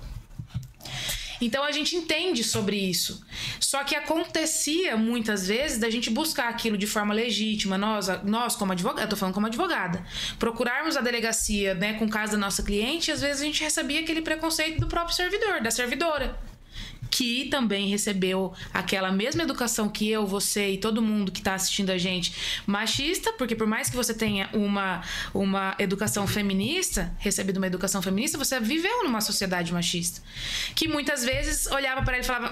Então a gente entende sobre isso. Só que acontecia muitas vezes da gente buscar aquilo de forma legítima, nós como advogada, eu tô falando como advogada, procurarmos a delegacia, né, com o caso da nossa cliente, e às vezes a gente recebia aquele preconceito do próprio servidor, da servidora, que também recebeu aquela mesma educação que eu, você e todo mundo que está assistindo a gente, machista, porque por mais que você tenha uma educação feminista, recebido uma educação feminista, você viveu numa sociedade machista, que muitas vezes olhava para ele e falava,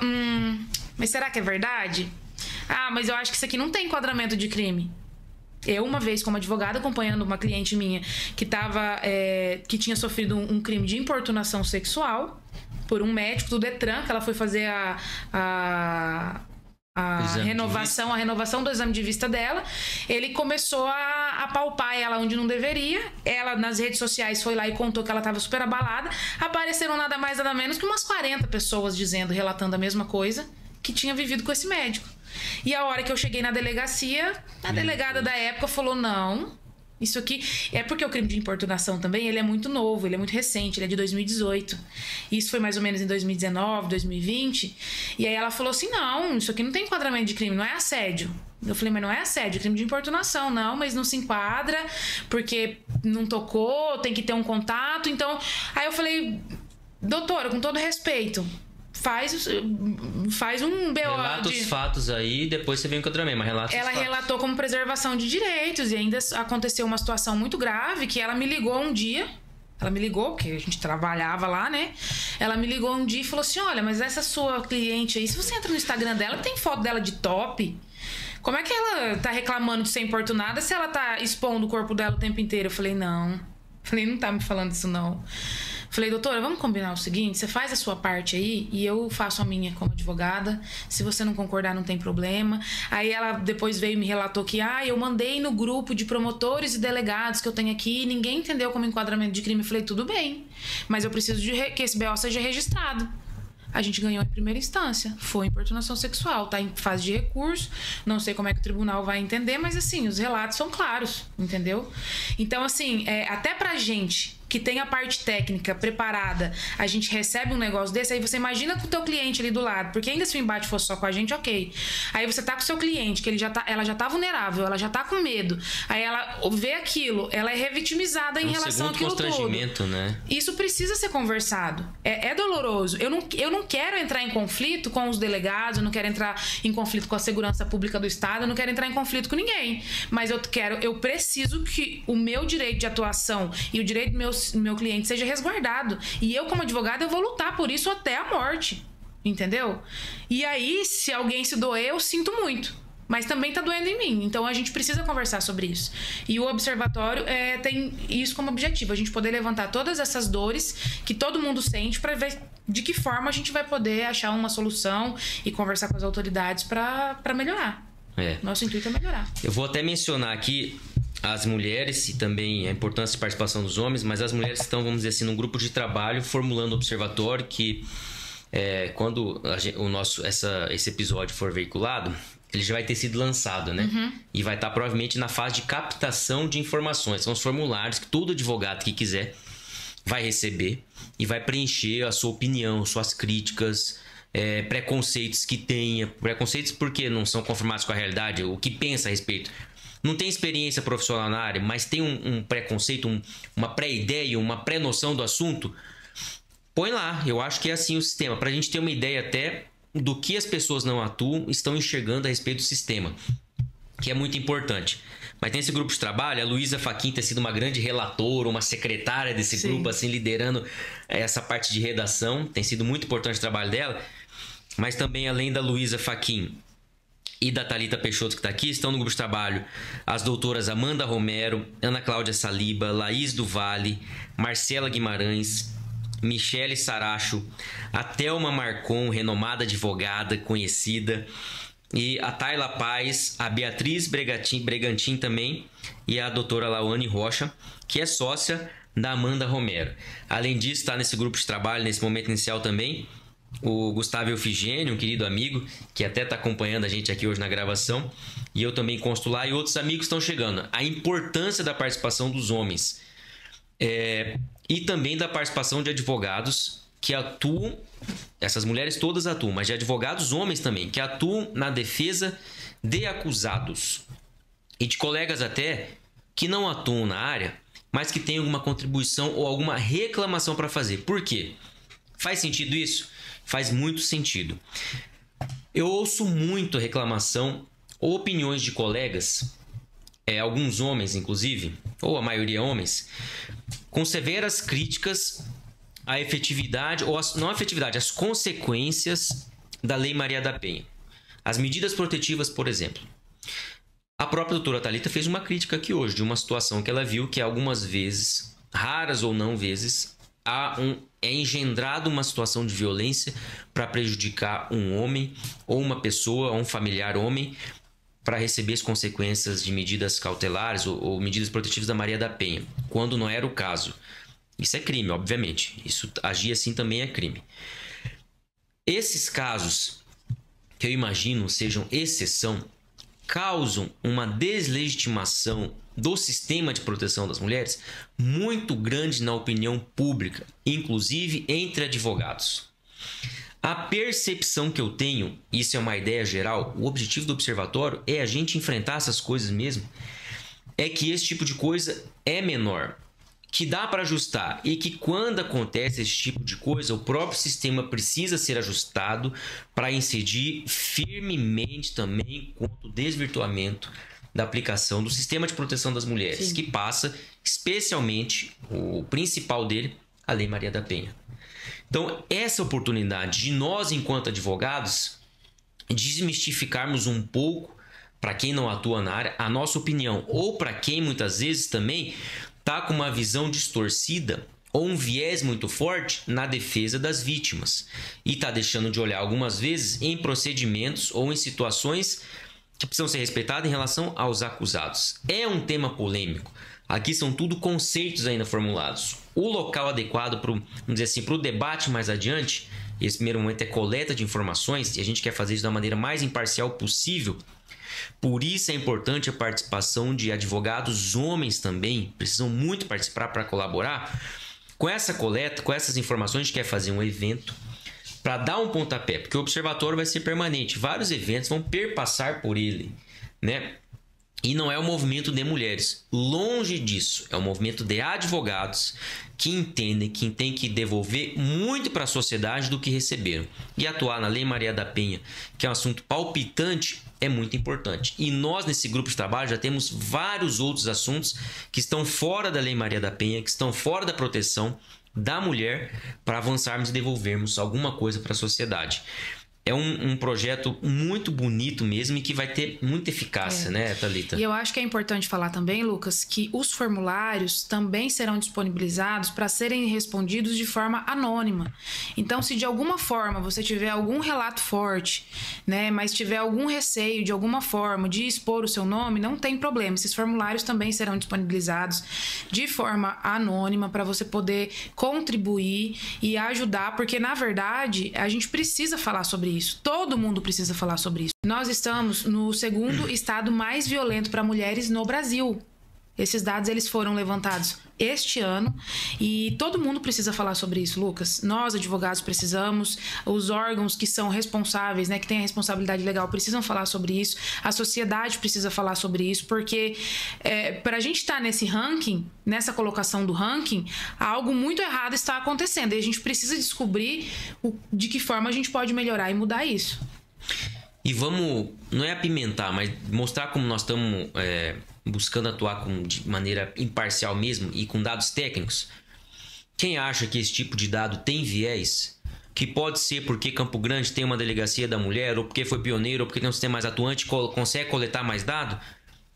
mas será que é verdade? Ah, mas eu acho que isso aqui não tem enquadramento de crime. Eu, uma vez, como advogada, acompanhando uma cliente minha que tinha sofrido um crime de importunação sexual por um médico do Detran, que ela foi fazer a renovação do exame de vista dela. Ele começou a palpar ela onde não deveria. Ela, nas redes sociais, foi lá e contou que ela estava super abalada. Apareceram nada mais, nada menos que umas 40 pessoas relatando a mesma coisa que tinha vivido com esse médico. E a hora que eu cheguei na delegacia, a delegada da época falou, não, isso aqui... É porque o crime de importunação também, ele é muito novo, ele é muito recente, ele é de 2018. Isso foi mais ou menos em 2019, 2020. E aí ela falou assim, não, isso aqui não tem enquadramento de crime, não é assédio. Eu falei, mas não é assédio, é crime de importunação. Não, mas não se enquadra, porque não tocou, tem que ter um contato. Então, aí eu falei, doutora, com todo respeito, faz um BO. Relata os fatos aí, depois você vem o enquadramento, mas relata ela os fatos. relatou como preservação de direitos e ainda aconteceu uma situação muito grave que ela me ligou um dia. Ela me ligou, porque a gente trabalhava lá, né? Ela me ligou um dia e falou assim, olha, mas essa sua cliente aí, se você entra no Instagram dela, tem foto dela de top. Como é que ela tá reclamando de ser importunada se ela tá expondo o corpo dela o tempo inteiro? Eu falei, não. Falei, não tá me falando isso, não. Falei, doutora, vamos combinar o seguinte, você faz a sua parte aí e eu faço a minha como advogada. Se você não concordar, não tem problema. Aí ela depois veio e me relatou que, eu mandei no grupo de promotores e delegados que eu tenho aqui e ninguém entendeu como enquadramento de crime. Eu falei, tudo bem, mas eu preciso que esse BO seja registrado. A gente ganhou em primeira instância. Foi importunação sexual. Tá em fase de recurso. Não sei como é que o tribunal vai entender, mas assim, os relatos são claros, entendeu? Então, assim, até pra gente que tem a parte técnica preparada, a gente recebe um negócio desse, aí você imagina com o teu cliente ali do lado, porque ainda se o embate fosse só com a gente, ok. Aí você tá com o seu cliente, que ela já tá vulnerável, ela já tá com medo, aí ela vê aquilo, ela é revitimizada em relação àquilo tudo. Né? Isso precisa ser conversado. É doloroso. Eu não quero entrar em conflito com os delegados, eu não quero entrar em conflito com a segurança pública do Estado, eu não quero entrar em conflito com ninguém. Mas eu preciso que o meu direito de atuação e o direito do meu cliente seja resguardado. E eu, como advogada, eu vou lutar por isso até a morte. Entendeu? E aí, se alguém se doer, eu sinto muito. Mas também tá doendo em mim. Então, a gente precisa conversar sobre isso. E o observatório tem isso como objetivo. A gente poder levantar todas essas dores que todo mundo sente para ver de que forma a gente vai poder achar uma solução e conversar com as autoridades para melhorar. Nosso intuito é melhorar. Eu vou até mencionar aqui as mulheres e também a importância de participação dos homens, mas as mulheres estão, vamos dizer assim, num grupo de trabalho formulando o observatório que quando esse episódio for veiculado, ele já vai ter sido lançado, né? Uhum. E vai estar provavelmente na fase de captação de informações. São os formulários que todo advogado que quiser vai receber e vai preencher a sua opinião, suas críticas, preconceitos que tenha. Preconceitos porque não são conformados com a realidade, o que pensa a respeito. Não tem experiência profissional na área, mas tem um preconceito, uma pré-ideia, uma pré-noção do assunto, põe lá. Eu acho que é assim o sistema, para a gente ter uma ideia até do que as pessoas não atuam estão enxergando a respeito do sistema, que é muito importante. Mas tem esse grupo de trabalho, a Luísa Fachin tem sido uma grande relatora, uma secretária desse Sim. grupo, assim, liderando essa parte de redação. Tem sido muito importante o trabalho dela. Mas também, além da Luísa Fachin e da Thalita Peixoto, que está aqui, estão no grupo de trabalho as doutoras Amanda Romero, Ana Cláudia Saliba, Laís do Vale, Marcela Guimarães, Michele Saracho, a Thelma Marcon, renomada advogada, conhecida, e a Tayla Paz, a Beatriz Bregantin também, e a doutora Lawane Rocha, que é sócia da Amanda Romero. Além disso, está nesse grupo de trabalho, nesse momento inicial também, o Gustavo Eufigênio, um querido amigo, que até está acompanhando a gente aqui hoje na gravação, e eu também consto lá, e outros amigos estão chegando. A importância da participação dos homens, e também da participação de advogados que atuam, essas mulheres todas atuam, mas de advogados homens também, que atuam na defesa de acusados, e de colegas até que não atuam na área, mas que têm alguma contribuição ou alguma reclamação para fazer. Por quê? Faz sentido isso? Faz muito sentido. Eu ouço muito reclamação ou opiniões de colegas, alguns homens inclusive, ou a maioria homens, com severas críticas à efetividade, ou não à efetividade, às consequências da Lei Maria da Penha. As medidas protetivas, por exemplo. A própria doutora Thalita fez uma crítica aqui hoje, de uma situação que ela viu que algumas vezes, raras ou não vezes, é engendrado uma situação de violência para prejudicar um homem ou uma pessoa, um familiar homem, para receber as consequências de medidas cautelares ou medidas protetivas da Maria da Penha, quando não era o caso. Isso é crime, obviamente. Isso, agir assim também é crime. Esses casos, que eu imagino sejam exceção, causam uma deslegitimação do sistema de proteção das mulheres muito grande na opinião pública, inclusive entre advogados. A percepção que eu tenho, isso é uma ideia geral, o objetivo do observatório é a gente enfrentar essas coisas mesmo, é que esse tipo de coisa é menor, que dá para ajustar e que quando acontece esse tipo de coisa, o próprio sistema precisa ser ajustado para incidir firmemente também contra o desvirtuamento da aplicação do sistema de proteção das mulheres, que passa especialmente, o principal dele, a Lei Maria da Penha. Então, essa oportunidade de nós, enquanto advogados, desmistificarmos um pouco, para quem não atua na área, a nossa opinião, ou para quem muitas vezes também está com uma visão distorcida ou um viés muito forte na defesa das vítimas e está deixando de olhar algumas vezes em procedimentos ou em situações que precisam ser respeitadas em relação aos acusados. É um tema polêmico. Aqui são tudo conceitos ainda formulados. O local adequado para, vamos dizer assim, para o debate mais adiante, esse primeiro momento é coleta de informações e a gente quer fazer isso da maneira mais imparcial possível. Por isso é importante a participação de advogados homens também, precisam muito participar para colaborar. Com essa coleta, com essas informações, a gente quer fazer um evento para dar um pontapé, porque o observatório vai ser permanente, vários eventos vão perpassar por ele, né? E não é um movimento de mulheres, longe disso, é um movimento de advogados que entendem que tem que devolver muito para a sociedade do que receberam. E atuar na Lei Maria da Penha, que é um assunto palpitante, é muito importante. E nós, nesse grupo de trabalho, já temos vários outros assuntos que estão fora da Lei Maria da Penha, que estão fora da proteção da mulher, para avançarmos e devolvermos alguma coisa para a sociedade. É um projeto muito bonito mesmo e que vai ter muita eficácia, né, Thalita? E eu acho que é importante falar também, Lucas, que os formulários também serão disponibilizados para serem respondidos de forma anônima. Então, se de alguma forma você tiver algum relato forte, né, mas tiver algum receio de alguma forma de expor o seu nome, não tem problema. Esses formulários também serão disponibilizados de forma anônima para você poder contribuir e ajudar, porque, na verdade, a gente precisa falar sobre isso. Todo mundo precisa falar sobre isso. Nós estamos no segundo estado mais violento para mulheres no Brasil. Esses dados eles foram levantados este ano e todo mundo precisa falar sobre isso, Lucas. Nós, advogados, precisamos, os órgãos que são responsáveis, né, que têm a responsabilidade legal, precisam falar sobre isso, a sociedade precisa falar sobre isso, porque para a gente estar nesse ranking, nessa colocação do ranking, algo muito errado está acontecendo e a gente precisa descobrir de que forma a gente pode melhorar e mudar isso. E vamos, não é apimentar, mas mostrar como nós estamos buscando atuar de maneira imparcial mesmo e com dados técnicos. Quem acha que esse tipo de dado tem viés, que pode ser porque Campo Grande tem uma delegacia da mulher, ou porque foi pioneiro, ou porque tem um sistema mais atuante, consegue coletar mais dado,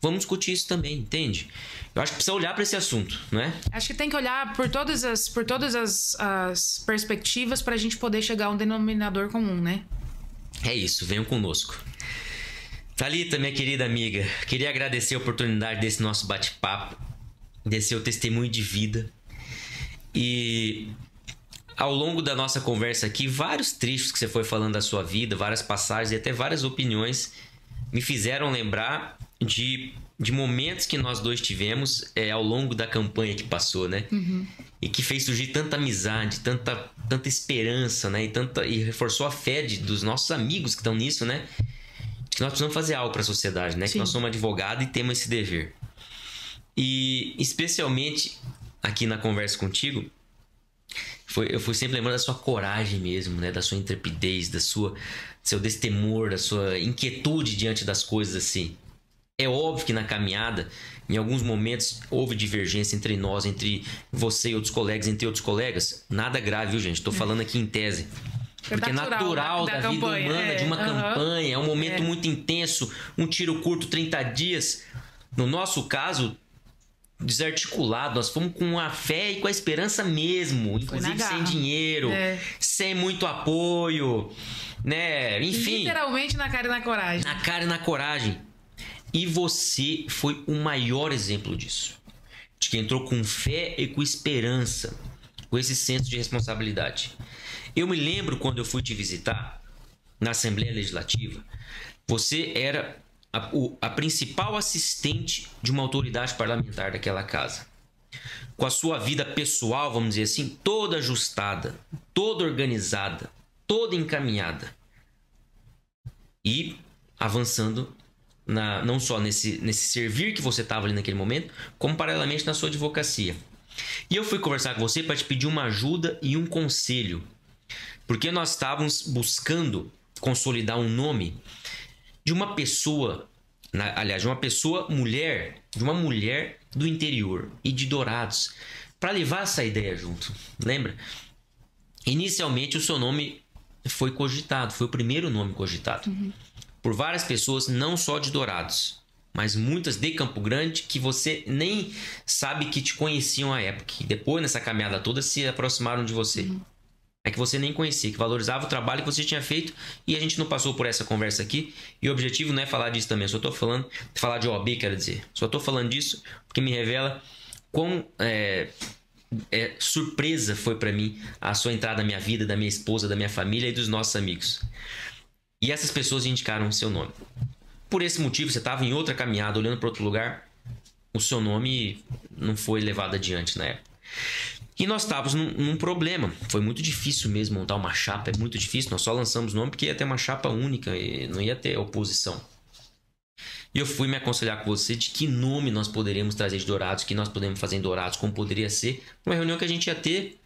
vamos discutir isso também, entende? Eu acho que precisa olhar para esse assunto, não é? Acho que tem que olhar por todas as perspectivas para a gente poder chegar a um denominador comum, né? É isso, venham conosco. Thalita, minha querida amiga, queria agradecer a oportunidade desse nosso bate-papo, desse seu testemunho de vida. E ao longo da nossa conversa aqui, vários trechos que você foi falando da sua vida, várias passagens e até várias opiniões me fizeram lembrar de momentos que nós dois tivemos ao longo da campanha que passou, né? Uhum. E que fez surgir tanta amizade, tanta esperança, né? E reforçou a fé dos nossos amigos que estão nisso, né? Que nós precisamos fazer algo para a sociedade, né? Sim. Que nós somos advogados e temos esse dever. E especialmente aqui na conversa contigo, eu fui sempre lembrando da sua coragem mesmo, né? Da sua intrepidez, do seu destemor, da sua inquietude diante das coisas assim. É óbvio que na caminhada, em alguns momentos, houve divergência entre nós, entre você e outros colegas, entre outros colegas. Nada grave, viu, gente? Estou falando aqui em tese. Porque é natural da vida campanha, humana, de uma campanha. É um momento muito intenso, um tiro curto, 30 dias. No nosso caso, desarticulado. Nós fomos com a fé e com a esperança mesmo. Inclusive sem dinheiro, sem muito apoio, né? Enfim. Literalmente na cara e na coragem. Na cara e na coragem. E você foi o maior exemplo disso. De que entrou com fé e com esperança, com esse senso de responsabilidade. Eu me lembro quando eu fui te visitar na Assembleia Legislativa, você era a principal assistente de uma autoridade parlamentar daquela casa. Com a sua vida pessoal, vamos dizer assim, toda ajustada, toda organizada, toda encaminhada. E avançando não só nesse servir que você estava ali naquele momento, como paralelamente na sua advocacia. E eu fui conversar com você para te pedir uma ajuda e um conselho. Porque nós estávamos buscando consolidar um nome de uma pessoa, aliás, de uma mulher do interior e de Dourados, para levar essa ideia junto. Lembra? Inicialmente o seu nome foi cogitado, foi o primeiro nome cogitado. Por várias pessoas, não só de Dourados, mas muitas de Campo Grande que você nem sabe que te conheciam à época. E depois, nessa caminhada toda, se aproximaram de você. É que você nem conhecia, que valorizava o trabalho que você tinha feito, e a gente não passou por essa conversa aqui. E o objetivo não é falar disso também, eu só estou falando, falar de OAB, quero dizer. Só estou falando disso porque me revela quão surpresa foi para mim a sua entrada na minha vida, da minha esposa, da minha família e dos nossos amigos. E essas pessoas indicaram o seu nome. Por esse motivo, você estava em outra caminhada, olhando para outro lugar, o seu nome não foi levado adiante na época. E nós estávamos num problema. Foi muito difícil mesmo montar uma chapa, é muito difícil. Nós só lançamos o nome porque ia ter uma chapa única e não ia ter oposição. E eu fui me aconselhar com você de que nome nós poderíamos trazer de Dourados, que nós podemos fazer em Dourados, como poderia ser uma reunião que a gente ia ter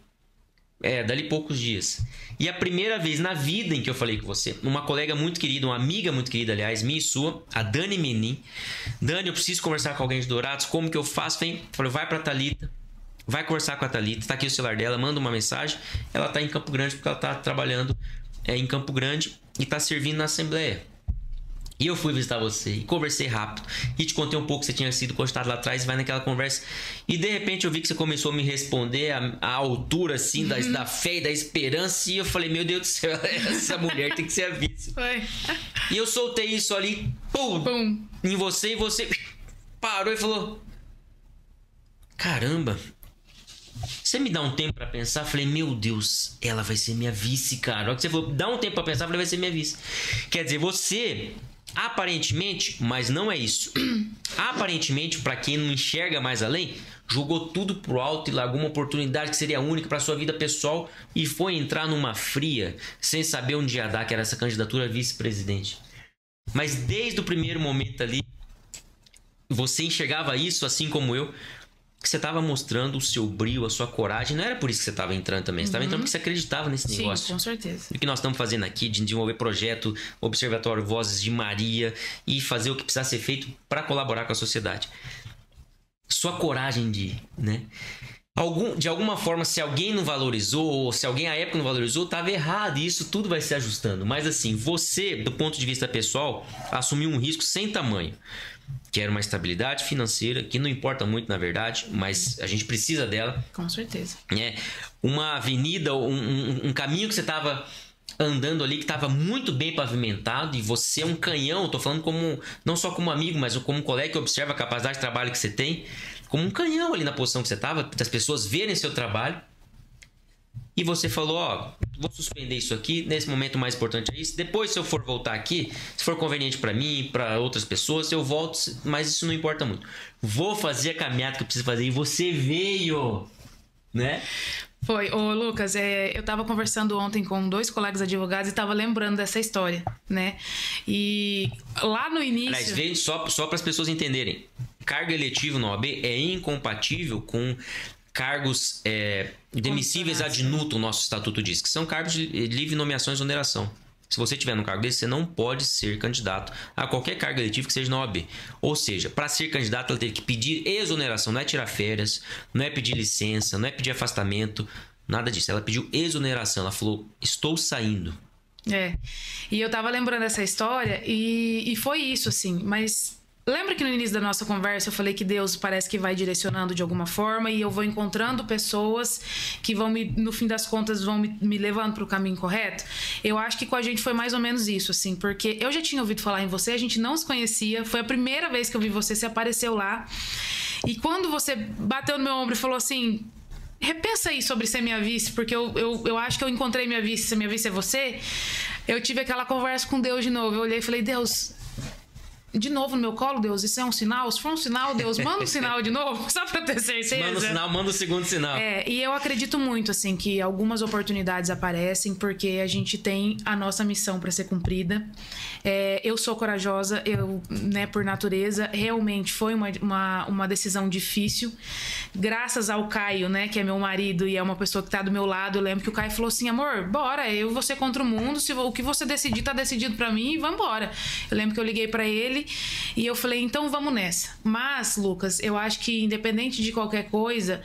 dali poucos dias. E a primeira vez na vida em que eu falei com você, uma colega muito querida, uma amiga muito querida, aliás, minha e sua, a Dani Menin. Dani, eu preciso conversar com alguém de Dourados, como que eu faço? Falei, vai pra Thalita, vai conversar com a Thalita, tá aqui o celular dela, manda uma mensagem. Ela tá em Campo Grande porque ela tá trabalhando em Campo Grande e tá servindo na Assembleia. E eu fui visitar você e conversei rápido. E te contei um pouco que você tinha sido cogitado lá atrás, vai naquela conversa. E de repente eu vi que você começou a me responder a altura assim da fé e da esperança. E eu falei, meu Deus do céu, essa mulher tem que ser a vice. Foi. E eu soltei isso ali, pum, em você, e você parou e falou: caramba, você me dá um tempo pra pensar? Eu falei, meu Deus, ela vai ser minha vice, cara. Olha que você falou, dá um tempo pra pensar, eu falei, vai ser minha vice. Quer dizer, você, aparentemente, mas não é isso. Aparentemente, pra quem não enxerga mais além, jogou tudo pro alto e largou uma oportunidade que seria única pra sua vida pessoal e foi entrar numa fria, sem saber onde ia dar, que era essa candidatura a vice-presidente. Mas desde o primeiro momento ali, você enxergava isso, assim como eu, que você estava mostrando o seu brio, a sua coragem. Não era por isso que você estava entrando também. Você estava entrando porque você acreditava nesse negócio. Sim, com certeza. O que nós estamos fazendo aqui, de desenvolver projeto, Observatório Vozes de Maria, e fazer o que precisa ser feito para colaborar com a sociedade. Sua coragem de alguma forma, se alguém não valorizou, ou se alguém à época não valorizou, estava errado. E isso tudo vai se ajustando. Mas assim, você, do ponto de vista pessoal, assumiu um risco sem tamanho. Que era uma estabilidade financeira, que não importa muito na verdade, mas a gente precisa dela. Com certeza. Uma avenida, um caminho que você estava andando ali, que estava muito bem pavimentado, e você é um canhão, estou falando não só como amigo, mas como colega que observa a capacidade de trabalho que você tem, como um canhão ali na posição que você estava, das pessoas verem seu trabalho. E você falou, vou suspender isso aqui, nesse momento o mais importante é isso. Depois, se eu for voltar aqui, se for conveniente para mim, para outras pessoas, eu volto, mas isso não importa muito. Vou fazer a caminhada que eu preciso fazer, e você veio, né? Foi. Ô, Lucas, eu tava conversando ontem com 2 colegas advogados e tava lembrando dessa história, né? E lá no início... Aliás, veio só para as pessoas entenderem. Cargo eletivo na OAB é incompatível com cargos demissíveis ad nutum, o nosso estatuto diz, que são cargos de livre nomeação e exoneração. Se você tiver no cargo desse, você não pode ser candidato a qualquer cargo eletivo que seja na OAB. Ou seja, para ser candidato, ela teve que pedir exoneração, não é tirar férias, não é pedir licença, não é pedir afastamento, nada disso. Ela pediu exoneração, ela falou, estou saindo. E eu tava lembrando dessa história e foi isso, assim, mas... Lembra que no início da nossa conversa eu falei que Deus parece que vai direcionando de alguma forma e eu vou encontrando pessoas que vão no fim das contas, vão me levando para o caminho correto? Eu acho que com a gente foi mais ou menos isso, assim, porque eu já tinha ouvido falar em você, a gente não se conhecia, foi a primeira vez que eu vi você apareceu lá. E quando você bateu no meu ombro e falou assim, repensa aí sobre ser minha vice, porque eu acho que eu encontrei minha vice, se minha vice é você, eu tive aquela conversa com Deus de novo. Eu olhei e falei, Deus... de novo no meu colo, Deus, isso é um sinal? Se for um sinal, Deus, manda um sinal de novo, só pra ter certeza. Manda um sinal, manda o segundo sinal. E eu acredito muito, assim, que algumas oportunidades aparecem porque a gente tem a nossa missão pra ser cumprida. Eu sou corajosa, né, por natureza, realmente foi uma decisão difícil. Graças ao Caio, né, que é meu marido e é uma pessoa que tá do meu lado, eu lembro que o Caio falou assim, amor, bora, eu vou ser contra o mundo, se o que você decidir tá decidido pra mim, vambora. Eu lembro que eu liguei pra ele e eu falei, então vamos nessa. Mas, Lucas, eu acho que independente de qualquer coisa,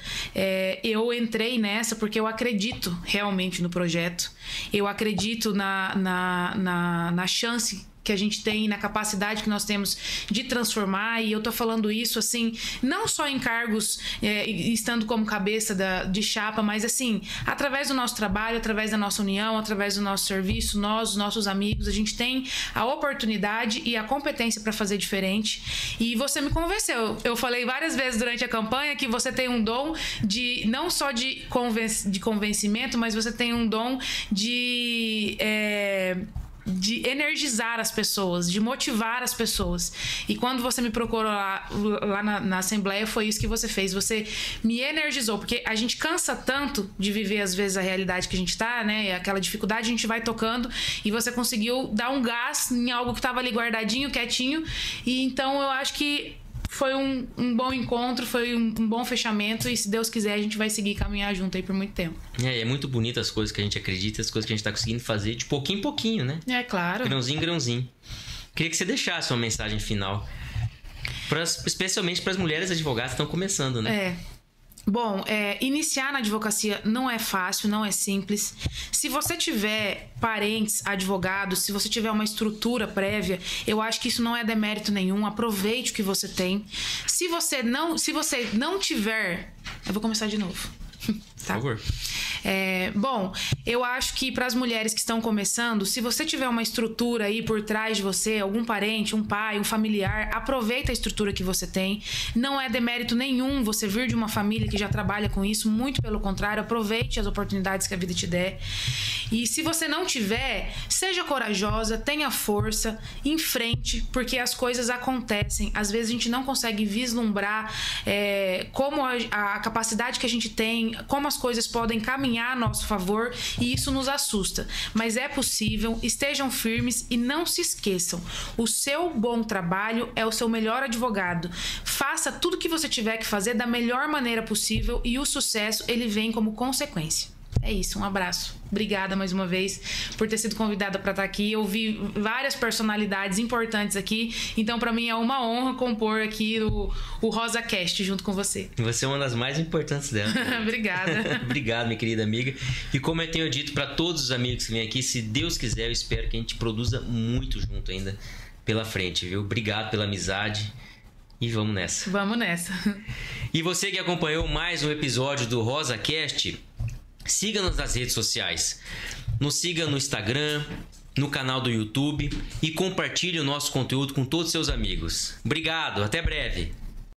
eu entrei nessa porque eu acredito realmente no projeto. Eu acredito na chance que a gente tem, na capacidade que nós temos de transformar, e eu tô falando isso, assim, não só em cargos, estando como cabeça de chapa, mas, assim, através do nosso trabalho, através da nossa união, através do nosso serviço, nós, os nossos amigos, a gente tem a oportunidade e a competência para fazer diferente, e você me convenceu. Eu falei várias vezes durante a campanha que você tem um dom de, não só de convencimento, mas você tem um dom de energizar as pessoas, de motivar as pessoas. E quando você me procurou lá na Assembleia, foi isso que você fez. Você me energizou, porque a gente cansa tanto de viver, às vezes, a realidade que a gente tá, né? Aquela dificuldade, a gente vai tocando, e você conseguiu dar um gás em algo que tava ali guardadinho, quietinho. E então eu acho que foi um bom encontro, foi um bom fechamento, e se Deus quiser a gente vai seguir caminhar junto aí por muito tempo. É muito bonito as coisas que a gente acredita, as coisas que a gente tá conseguindo fazer de pouquinho em pouquinho, né? É claro. Grãozinho em grãozinho. Queria que você deixasse uma mensagem final, especialmente para as mulheres advogadas que estão começando, né? Bom, iniciar na advocacia não é fácil, não é simples. Se você tiver parentes advogados, se você tiver uma estrutura prévia, eu acho que isso não é demérito nenhum. Aproveite o que você tem. Se você não tiver... Eu vou começar de novo. Tá? Por favor. Bom, eu acho que para as mulheres que estão começando, se você tiver uma estrutura aí por trás de você, algum parente, um pai, um familiar, aproveita a estrutura que você tem. Não é demérito nenhum você vir de uma família que já trabalha com isso, muito pelo contrário, aproveite as oportunidades que a vida te der. E se você não tiver, seja corajosa, tenha força, em frente, porque as coisas acontecem. Às vezes a gente não consegue vislumbrar como a capacidade que a gente tem, como as coisas podem caminhar a nosso favor, e isso nos assusta. Mas é possível, estejam firmes e não se esqueçam. O seu bom trabalho é o seu melhor advogado. Faça tudo o que você tiver que fazer da melhor maneira possível, e o sucesso, ele vem como consequência. É isso, um abraço. Obrigada mais uma vez por ter sido convidada para estar aqui. Eu vi várias personalidades importantes aqui, então para mim é uma honra compor aqui o RosaCast junto com você. Você é uma das mais importantes dela. Obrigada. Obrigado, minha querida amiga. E como eu tenho dito para todos os amigos que vêm aqui, se Deus quiser, eu espero que a gente produza muito junto ainda pela frente, viu? Obrigado pela amizade. E vamos nessa. Vamos nessa. E você que acompanhou mais um episódio do RosaCast, siga-nos nas redes sociais. Nos siga no Instagram, no canal do YouTube, e compartilhe o nosso conteúdo com todos os seus amigos. Obrigado, até breve.